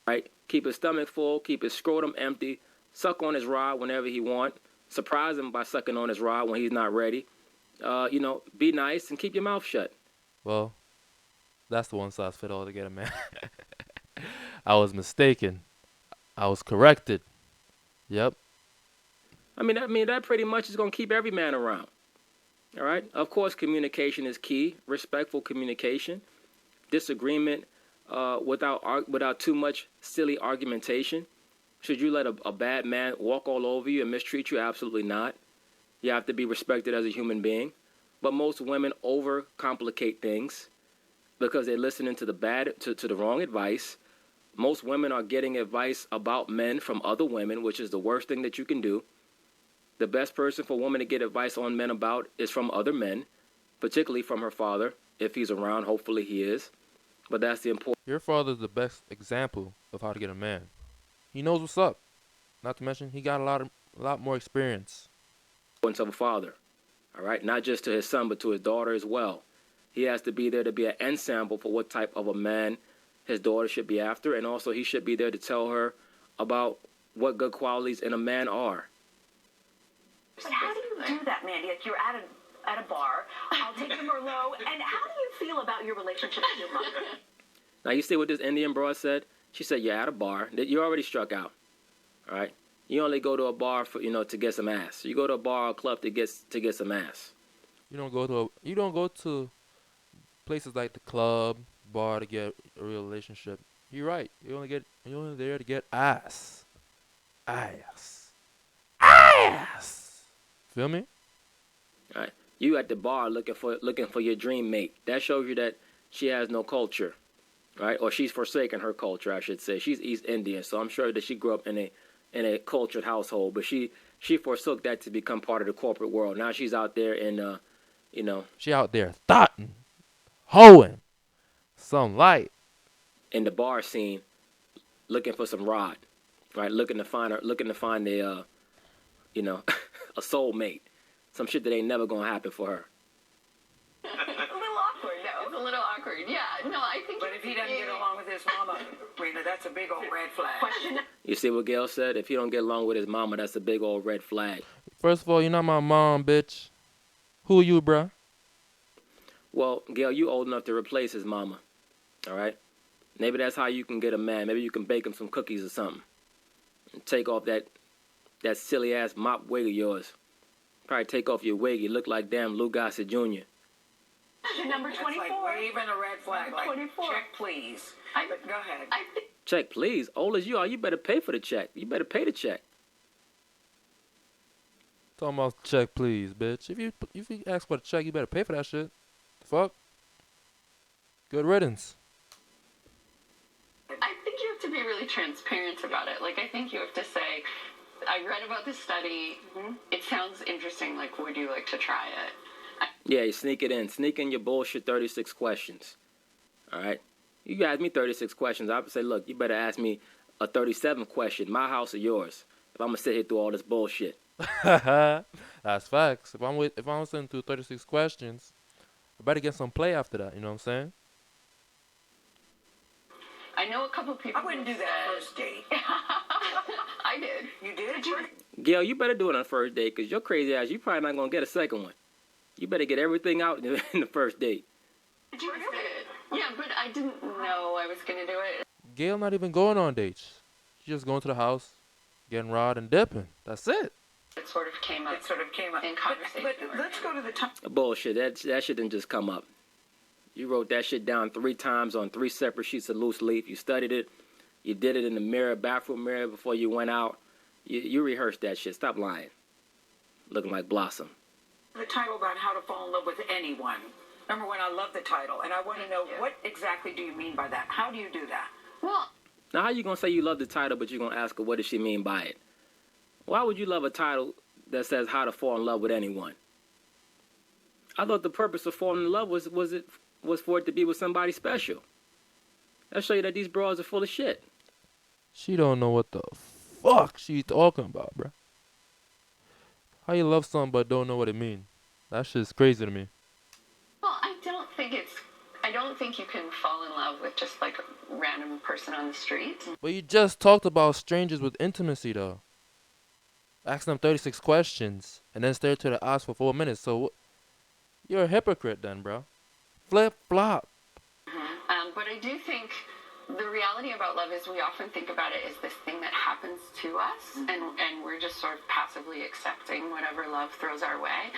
Right. Keep his stomach full. Keep his scrotum empty. Suck on his rod whenever he want. Surprise him by sucking on his rod when he's not ready. Be nice and keep your mouth shut. Well, that's the one-size-fit-all to get a man. I was mistaken. I was corrected. Yep. I mean that pretty much is gonna keep every man around. All right. Of course, communication is key. Respectful communication. Disagreement without too much silly argumentation. Should you let a bad man walk all over you and mistreat you? Absolutely not. You have to be respected as a human being. But most women overcomplicate things because they're listening to the wrong advice. Most women are getting advice about men from other women, which is the worst thing that you can do. The best person for a woman to get advice on men about is from other men, particularly from her father if he's around. Hopefully he is. But that's the importance Your father's the best example of how to get a man. He knows what's up. Not to mention, he got a lot more experience. of a father. All right, not just to his son, but to his daughter as well. He has to be there to be an ensemble for what type of a man his daughter should be after, and also he should be there to tell her about what good qualities in a man are. But how do you do that, Mandy? Like you're at a bar, I'll take a Merlot, and how do you feel about your relationship with your mother? Now you see what this Indian broad said? She said you're at a bar. You already struck out. All right? You only go to a bar for to get some ass. You go to a bar or club to get some ass. You don't go to places like the club, bar to get a real relationship. You're right. You're only there to get ass. Ass. Feel me? All right. You at the bar looking for your dream mate. That shows you that she has no culture, right? Or she's forsaken her culture, I should say. She's East Indian, so I'm sure that she grew up in a cultured household, but she forsook that to become part of the corporate world. Now she's out there in She out there thotting, hoeing, some light. in the bar scene, looking for some rod, right? Looking to find a a soulmate, some shit that ain't never gonna happen for her. A little awkward, though. It's a little awkward. Yeah. No, I think. But if he doesn't get along with his mama, Rena, that's a big old red flag. Question. You see what Gail said? If he don't get along with his mama, that's a big old red flag. First of all, you're not my mom, bitch. Who are you, bruh? Well, Gail, you old enough to replace his mama, all right? Maybe that's how you can get a man. Maybe you can bake him some cookies or something. And take off that silly-ass mop wig of yours. Probably take off your wig. You look like damn Lou Gossett Jr. Number That's 24. like waving a red flag. Like, 24. check, please. But go ahead. I think. Check, please. Old as you are, you better pay for the check. You better pay the check. Talking about check, please, bitch. If you ask for the check, you better pay for that shit. Fuck. Good riddance. I think you have to be really transparent about it. Like, I think you have to say, I read about this study. It sounds interesting. Like, would you like to try it? Yeah, you sneak it in. Sneak in your bullshit 36 questions. All right? You ask me 36 questions. I would say, look, you better ask me a 37th question. My house or yours? If I'm going to sit here through all this bullshit. That's facts. If I'm listening to 36 questions, I better get some play after that. You know what I'm saying? I know a couple people. I wouldn't do that first date. I did. You did? Gail, you better do it on the first date because your crazy ass, you probably not going to get a second one. You better get everything out in the first date. Did you really? Yeah, but I didn't know I was going to do it. Gail not even going on dates. She just going to the house, getting rod and dipping. That's it. It sort of came up. In conversation. But let's go to the top. Bullshit. That shit didn't just come up. You wrote that shit down 3 times on 3 separate sheets of loose leaf. You studied it. You did it in the mirror, bathroom mirror before you went out. You rehearsed that shit. Stop lying. Looking like Blossom. The title about how to fall in love with anyone. Number one, I love the title, and I want to know what exactly do you mean by that? How do you do that? Well, Now, how you going to say you love the title, but you're going to ask her what does she mean by it? Why would you love a title that says how to fall in love with anyone? I thought the purpose of falling in love was for it to be with somebody special. That show you that these broads are full of shit. She don't know what the fuck she talking about, bruh. How you love something but don't know what it mean? That shit's crazy to me. well, I don't think you can fall in love with just like a random person on the street. But you just talked about strangers with intimacy, though. Asking them 36 questions and then stare to the eyes for 4 minutes. So you're a hypocrite then, bro. Flip flop. But I do think the reality about love is we often think about it as this thing that happens to us, and we're just sort of passively accepting whatever love throws our way.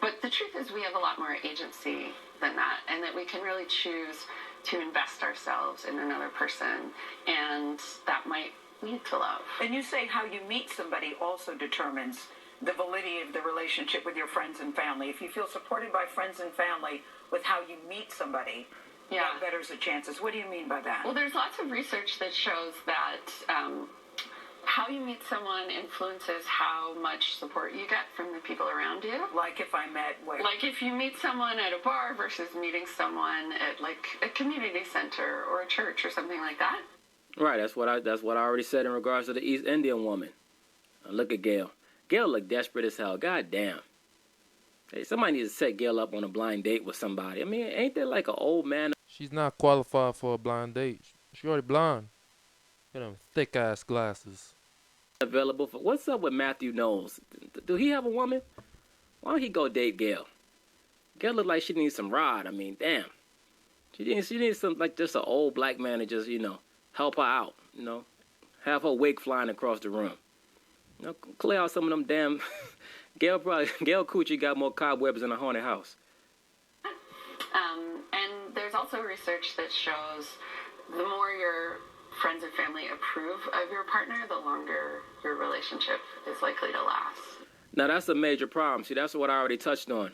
But the truth is we have a lot more agency than that, and that we can really choose to invest ourselves in another person, and that might lead to love. And you say how you meet somebody also determines the validity of the relationship with your friends and family. If you feel supported by friends and family with how you meet somebody, that betters the chances. What do you mean by that? Well, there's lots of research that shows that how you meet someone influences how much support you get from the people around you. Like if I met where? Like if you meet someone at a bar versus meeting someone at like a community center or a church or something like that. Right, that's what I already said in regards to the East Indian woman. Look at Gail. Gail looked desperate as hell. God damn. Hey, somebody needs to set Gail up on a blind date with somebody. I mean, ain't there like an old man? She's not qualified for a blind date. She already blind. Got them thick-ass glasses. Available for what's up with Matthew Knowles? Do he have a woman? Why don't he go date Gail? Gail look like she needs some rod. I mean, damn. She needs some like just an old black man to just help her out. Have her wig flying across the room. Clear out some of them damn. Gail Coochie got more cobwebs in a haunted house. And there's also research that shows the more your friends and family approve of your partner, the longer your relationship is likely to last. Now, that's a major problem. See, that's what I already touched on.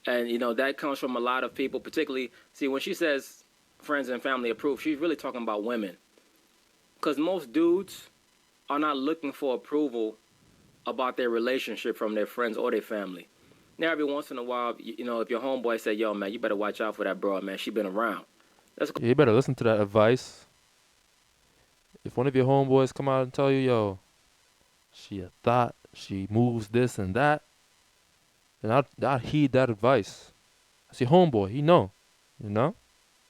And, that comes from a lot of people, particularly, see, when she says friends and family approve, she's really talking about women. Because most dudes are not looking for approval about their relationship from their friends or their family. Now, every once in a while, if your homeboy say, yo, man, you better watch out for that broad, man. She been around. You better listen to that advice. If one of your homeboys come out and tell you, yo, she a thought, she moves this and that, then I'll heed that advice. That's your homeboy. He know.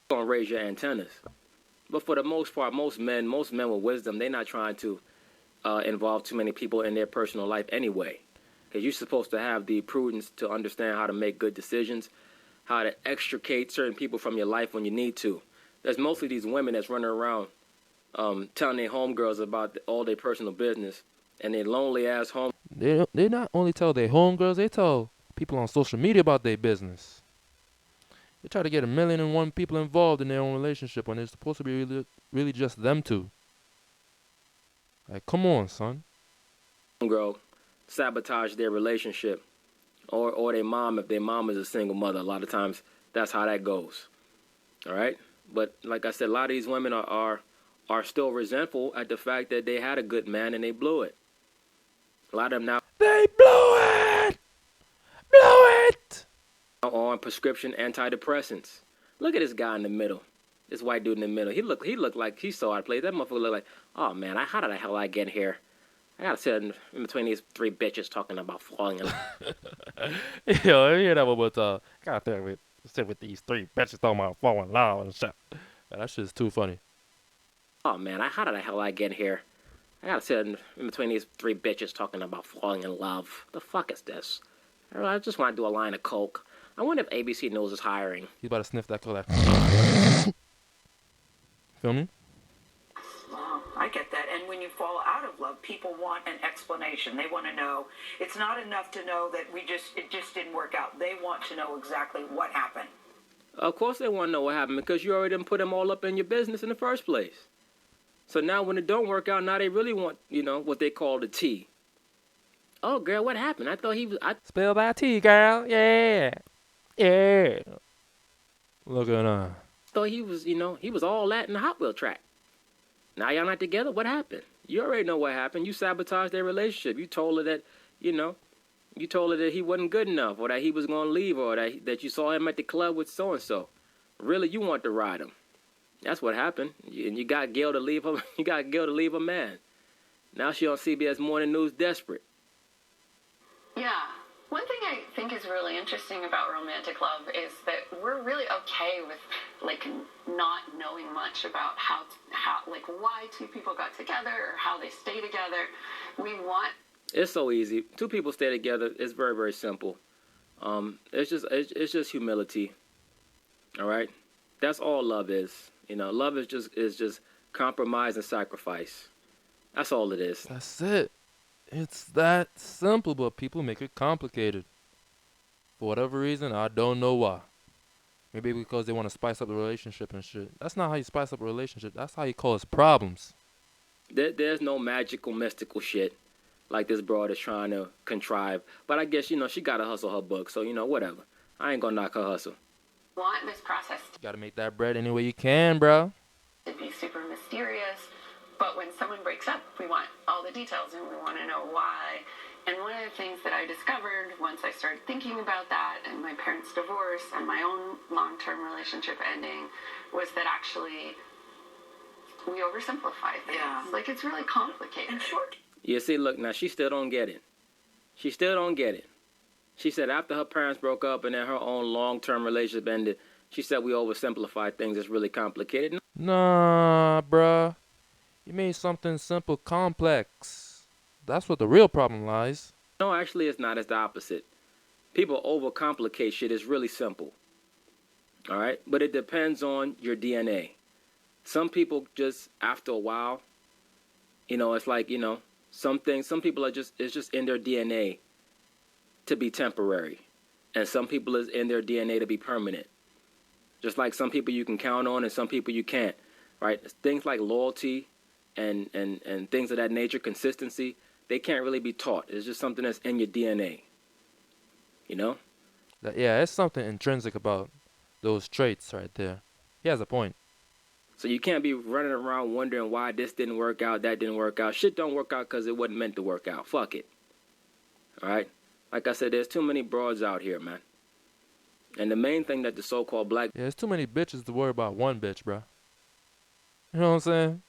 Gonna raise your antennas. But for the most part, most men with wisdom, they're not trying to involve too many people in their personal life anyway. Because you're supposed to have the prudence to understand how to make good decisions, how to extricate certain people from your life when you need to. There's mostly these women that's running around telling their homegirls about all their personal business, and their lonely ass home. They not only tell their homegirls, they tell people on social media about their business. They try to get 1,000,001 people involved in their own relationship when it's supposed to be really just them two. Like, come on, son. Girl sabotage their relationship, or their mom if their mom is a single mother. A lot of times that's how that goes. All right, but like I said, a lot of these women are still resentful at the fact that they had a good man and they blew it. A lot of them now. They blew it. Blew it. On prescription antidepressants. Look at this guy in the middle. This white dude in the middle. He looked like he saw our place. That motherfucker looked like, oh man, how the hell I get here? I gotta sit in between these three bitches talking about falling in love. Yo, you hear that one more time? Gotta sit with these three bitches talking about falling in love and shit. Man, that shit's too funny. Oh man, how the hell I get here? I gotta sit in between these three bitches talking about falling in love. The fuck is this? I just want to do a line of coke. I wonder if ABC News is hiring. He's about to sniff that coke. Feel me? Wow, I get that. And when you fall out of love, people want an explanation. They want to know. It's not enough to know that it just didn't work out. They want to know exactly what happened. Of course they want to know what happened because you already done put them all up in your business in the first place. So now when it don't work out, now they really want, what they call the tea. Oh, girl, what happened? I thought he was... Spill that tea, girl. Yeah. Yeah. Look at her. Thought he was, he was all that in the Hot Wheel track. Now y'all not together? What happened? You already know what happened. You sabotaged their relationship. You told her that, you told her that he wasn't good enough or that he was going to leave or that you saw him at the club with so-and-so. Really, you want to ride him. That's what happened. And you got Gail to leave her. You got Gail to leave her man. Now she on CBS Morning News desperate. Yeah. One thing I think is really interesting about romantic love is that we're really okay with not knowing much about how why two people got together or how they stay together. It's so easy. Two people stay together. It's very, very simple. It's just humility. All right, that's all love is. Love is just compromise and sacrifice. That's all it is. That's it. It's that simple, but people make it complicated. For whatever reason, I don't know why. Maybe because they want to spice up the relationship and shit. That's not how you spice up a relationship. That's how you cause problems. There's no magical, mystical shit like this broad is trying to contrive. But I guess, she got to hustle her book. So, whatever. I ain't going to knock her hustle. Want this process You got to make that bread any way you can, bro. to be super mysterious. But when someone breaks up, we we want all the details and we want to know why. And one of the things that I discovered once I started thinking about that and my parents' divorce and my own long-term relationship ending was that actually we oversimplify things. Yeah. Like, it's really complicated. In short. You see, look, now she still don't get it. She still don't get it. She said after her parents broke up and then her own long-term relationship ended, she said we oversimplify things. It's really complicated. Nah, bruh. You made something simple complex. That's what the real problem lies. No, actually, it's not. It's the opposite. People overcomplicate shit. It's really simple. All right? But it depends on your DNA. Some people just, after a while, it's like, some people are just, it's just in their DNA to be temporary. And some people is in their DNA to be permanent. Just like some people you can count on and some people you can't, right? Things like loyalty and things of that nature, consistency, they can't really be taught. It's just something that's in your DNA, Yeah, it's something intrinsic about those traits right there. He has a point. So you can't be running around wondering why this didn't work out, that didn't work out. Shit don't work out because it wasn't meant to work out. Fuck it. All right? Like I said, there's too many broads out here, man. And the main thing that the so-called black... Yeah, there's too many bitches to worry about one bitch, bro. You know what I'm saying?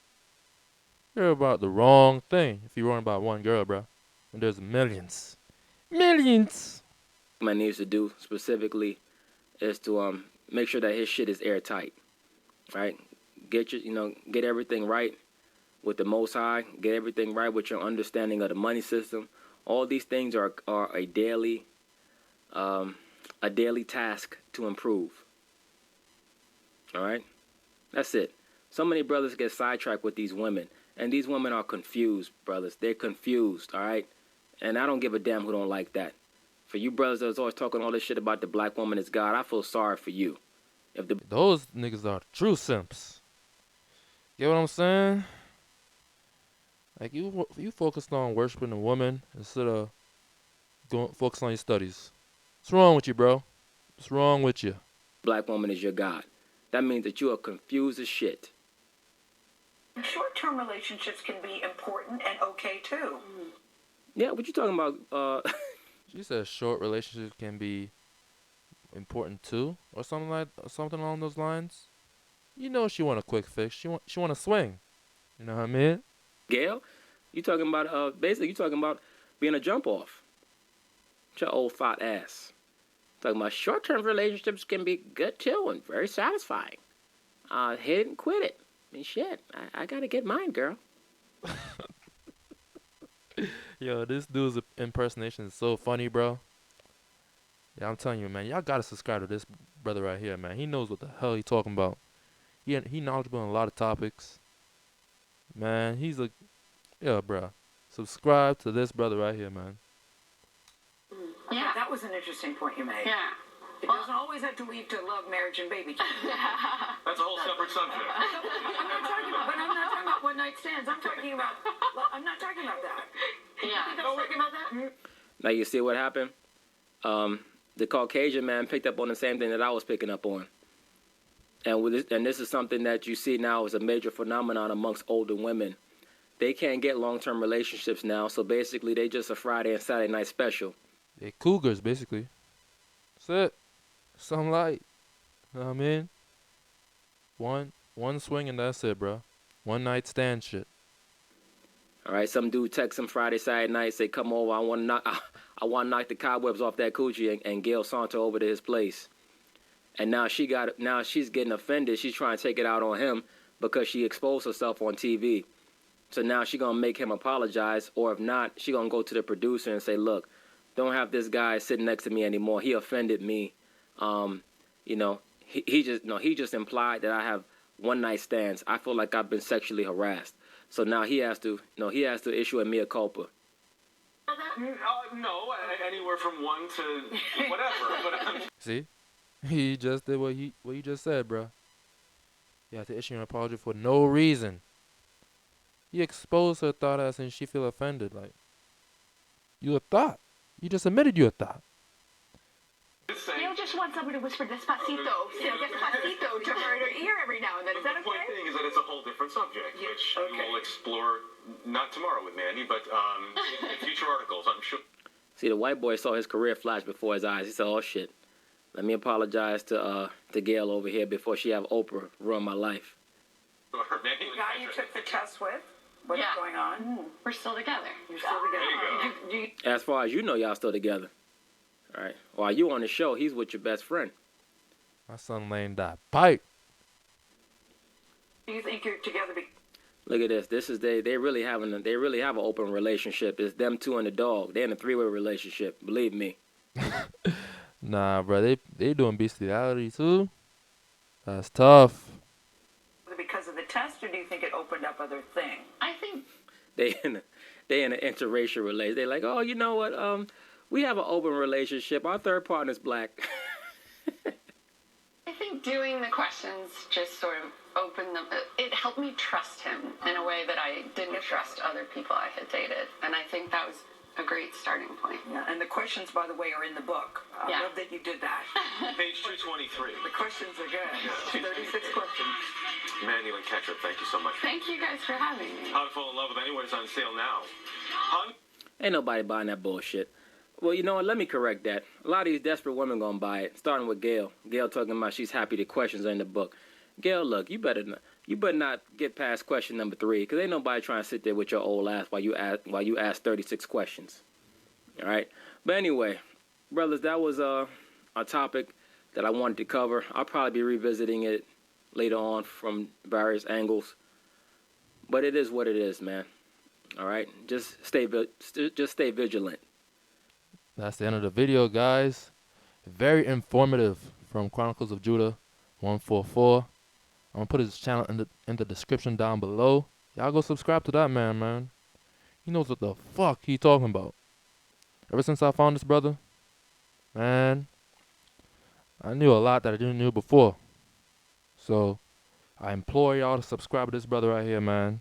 You're about the wrong thing if you're worrying about one girl, bro. And there's millions. Millions! Man needs to do specifically is to make sure that his shit is airtight. Right? Get everything right with the Most High. Get everything right with your understanding of the money system. All these things are a daily task to improve. All right? That's it. So many brothers get sidetracked with these women. And these women are confused, brothers. They're confused, all right? And I don't give a damn who don't like that. For you brothers that's always talking all this shit about the black woman is God, I feel sorry for you. Those niggas are true simps. Get what I'm saying? Like, you focused on worshiping a woman instead of focus on your studies. What's wrong with you, bro? What's wrong with you? Black woman is your God. That means that you are confused as shit. Short-term relationships can be important and okay too. Yeah, what you talking about? She said short relationships can be important too, or something along those lines. She want a quick fix. She want to swing. You know what I mean? Gail, you talking about basically you talking about being a jump off. Your old fat ass. Talking about short-term relationships can be good too and very satisfying. Hit it and quit it. I mean, shit, I gotta get mine, girl. Yo, this dude's impersonation is so funny, bro. Yeah, I'm telling you, man, y'all gotta subscribe to this brother right here, man. He knows what the hell he talking about. He knowledgeable on a lot of topics. Man, bro. Subscribe to this brother right here, man. Yeah, that was an interesting point you made. Yeah. It doesn't always have to lead to love, marriage, and baby. That's a whole separate subject. I'm not talking about one-night stands. I'm not talking about that. Yeah. You talking about that? Now you see what happened? The Caucasian man picked up on the same thing that I was picking up on. And this is something that you see now as a major phenomenon amongst older women. They can't get long-term relationships now, so basically they just a Friday and Saturday night special. They cougars, basically. That's it. Some light. You know what I mean? One swing and that's it, bro. One night stand shit. All right, some dude texts him Friday, Saturday night, say, "Come over, I want to knock the cobwebs off that coochie," and Gail saunter over to his place. And now she's getting offended. She's trying to take it out on him because she exposed herself on TV. So now she's gonna make him apologize, or if not, she's gonna go to the producer and say, "Look, don't have this guy sitting next to me anymore. He offended me. He just implied that I have one night stands. I feel like I've been sexually harassed. So now he has to issue a mea culpa." No, anywhere from 1 to whatever. See, he just did what you just said, bro. You have to issue an apology for no reason. You exposed her thought ass and she feel offended. Like, you a thought. You just admitted you a thought. Just just want someone to whisper despacito, despacito to her in her ear every now and then. Is that The point okay? being is that it's a whole different subject, which we'll explore not tomorrow with Mandy, but in future articles, I'm sure. See, the white boy saw his career flash before his eyes. He said, "Oh shit, let me apologize to Gail over here before she have Oprah ruin my life." The guy you took the test with? What's going on? We're still together. You're still together. There you As far as you know, y'all still together. All right. While you on the show, he's with your best friend. My son laying that pipe. Do you think you're together? Look at this. This is they really have an open relationship. It's them two and the dog. They're in a 3-way relationship. Believe me. Nah, bro, they doing bestiality too. That's tough. Because of the test, or do you think it opened up other things? I think They in an interracial relationship. They're like, oh, you know what? We have an open relationship. Our third partner's black. I think doing the questions just sort of opened them. It helped me trust him in a way that I didn't trust other people I had dated, and I think that was a great starting point. Yeah, and the questions, by the way, are in the book. I love that you did that. Page 223. The questions are good. 36 questions. Mandy Lynn Ketchup, thank you so much. Thank you guys for having me. How to Fall in Love with Anyone is on sale now. Ain't nobody buying that bullshit. Well, you know what? Let me correct that. A lot of these desperate women gonna buy it, starting with Gail. Gail talking about she's happy the questions are in the book. Gail, look, you better not get past question number 3, because ain't nobody trying to sit there with your old ass while you ask 36 questions. All right. But anyway, brothers, that was a topic that I wanted to cover. I'll probably be revisiting it later on from various angles. But it is what it is, man. All right. Just stay vigilant. That's the end of the video, guys. Very informative from Chronicles of Judah 144. I'm gonna put his channel in the description down below. Y'all go subscribe to that man. He knows what the fuck he talking about. Ever since I found this brother, man, I knew a lot that I didn't know before. So I implore y'all to subscribe to this brother right here, man.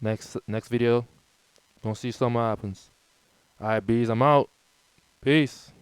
Next video, gonna see something happens. Alright, bees, I'm out. Peace.